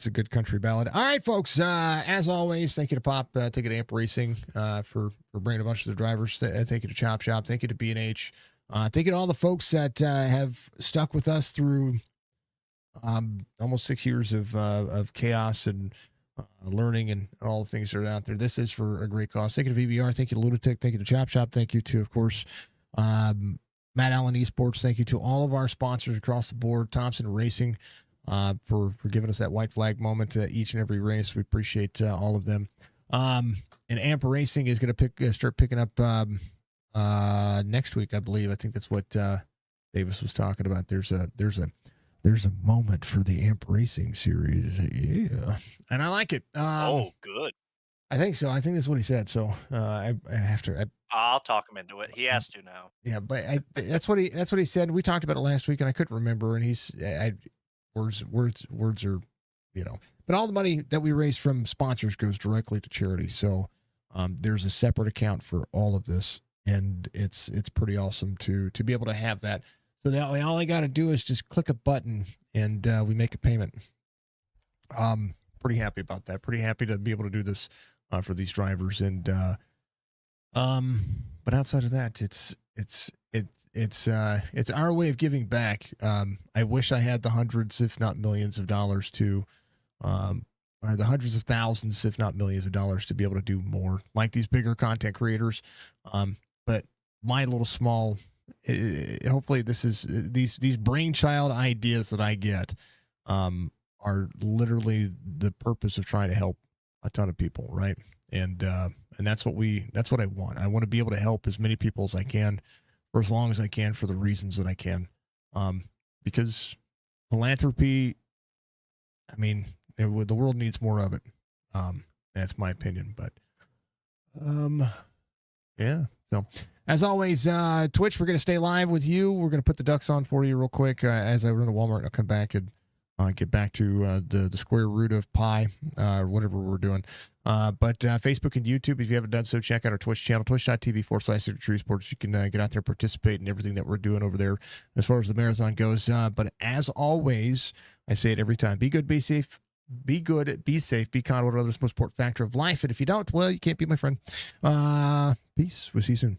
a good country ballad. All right, folks. As always, thank you to Pop, thank you to Amp Racing for bringing a bunch of the drivers. Thank you to Chop Shop. Thank you to B&H. Thank you to all the folks that have stuck with us through almost 6 years of chaos and learning and all the things that are out there. This is for a great cause. Thank you to VBR. Thank you to Lunatic. Thank you to Chop Shop. Thank you to, of course, Matt Allen Esports. Thank you to all of our sponsors across the board. Thompson Racing. For giving us that white flag moment each and every race. We appreciate all of them. And Amp Racing is going to start picking up next week, I believe. I think that's what Davis was talking about. There's a moment for the Amp Racing series. Yeah, and I like it. Oh, good. I think so. I think that's what he said. So I have to. I'll talk him into it. He has to now. Yeah, but that's what he said. We talked about it last week, and I couldn't remember. And words are, but all the money that we raise from sponsors goes directly to charity. So there's a separate account for all of this, and it's pretty awesome to be able to have that. So that way, all I got to do is just click a button, and we make a payment. Pretty happy about that. Pretty happy to be able to do this for these drivers, and but outside of that, it's our way of giving back. I wish I had the hundreds, if not millions of dollars or the hundreds of thousands, if not millions of dollars to be able to do more like these bigger content creators. But my little small, hopefully these brainchild ideas that I get, are literally the purpose of trying to help a ton of people. Right. And that's what I want. I want to be able to help as many people as I can, for as long as I can, for the reasons that I can. Because philanthropy, I mean, the world needs more of it. That's my opinion, but, yeah. So as always, Twitch, we're going to stay live with you. We're going to put the ducks on for you real quick. As I run to Walmart, I'll come back and get back to the square root of pi, or whatever we're doing. But Facebook and YouTube, if you haven't done so, check out our Twitch channel, twitch.tv/Signature Esports. You can get out there, participate in everything that we're doing over there as far as the marathon goes. But as always, I say it every time, be good, be safe, be good, be safe, be kind, what others most important factor of life. And if you don't, well, you can't be my friend. Peace. We'll see you soon.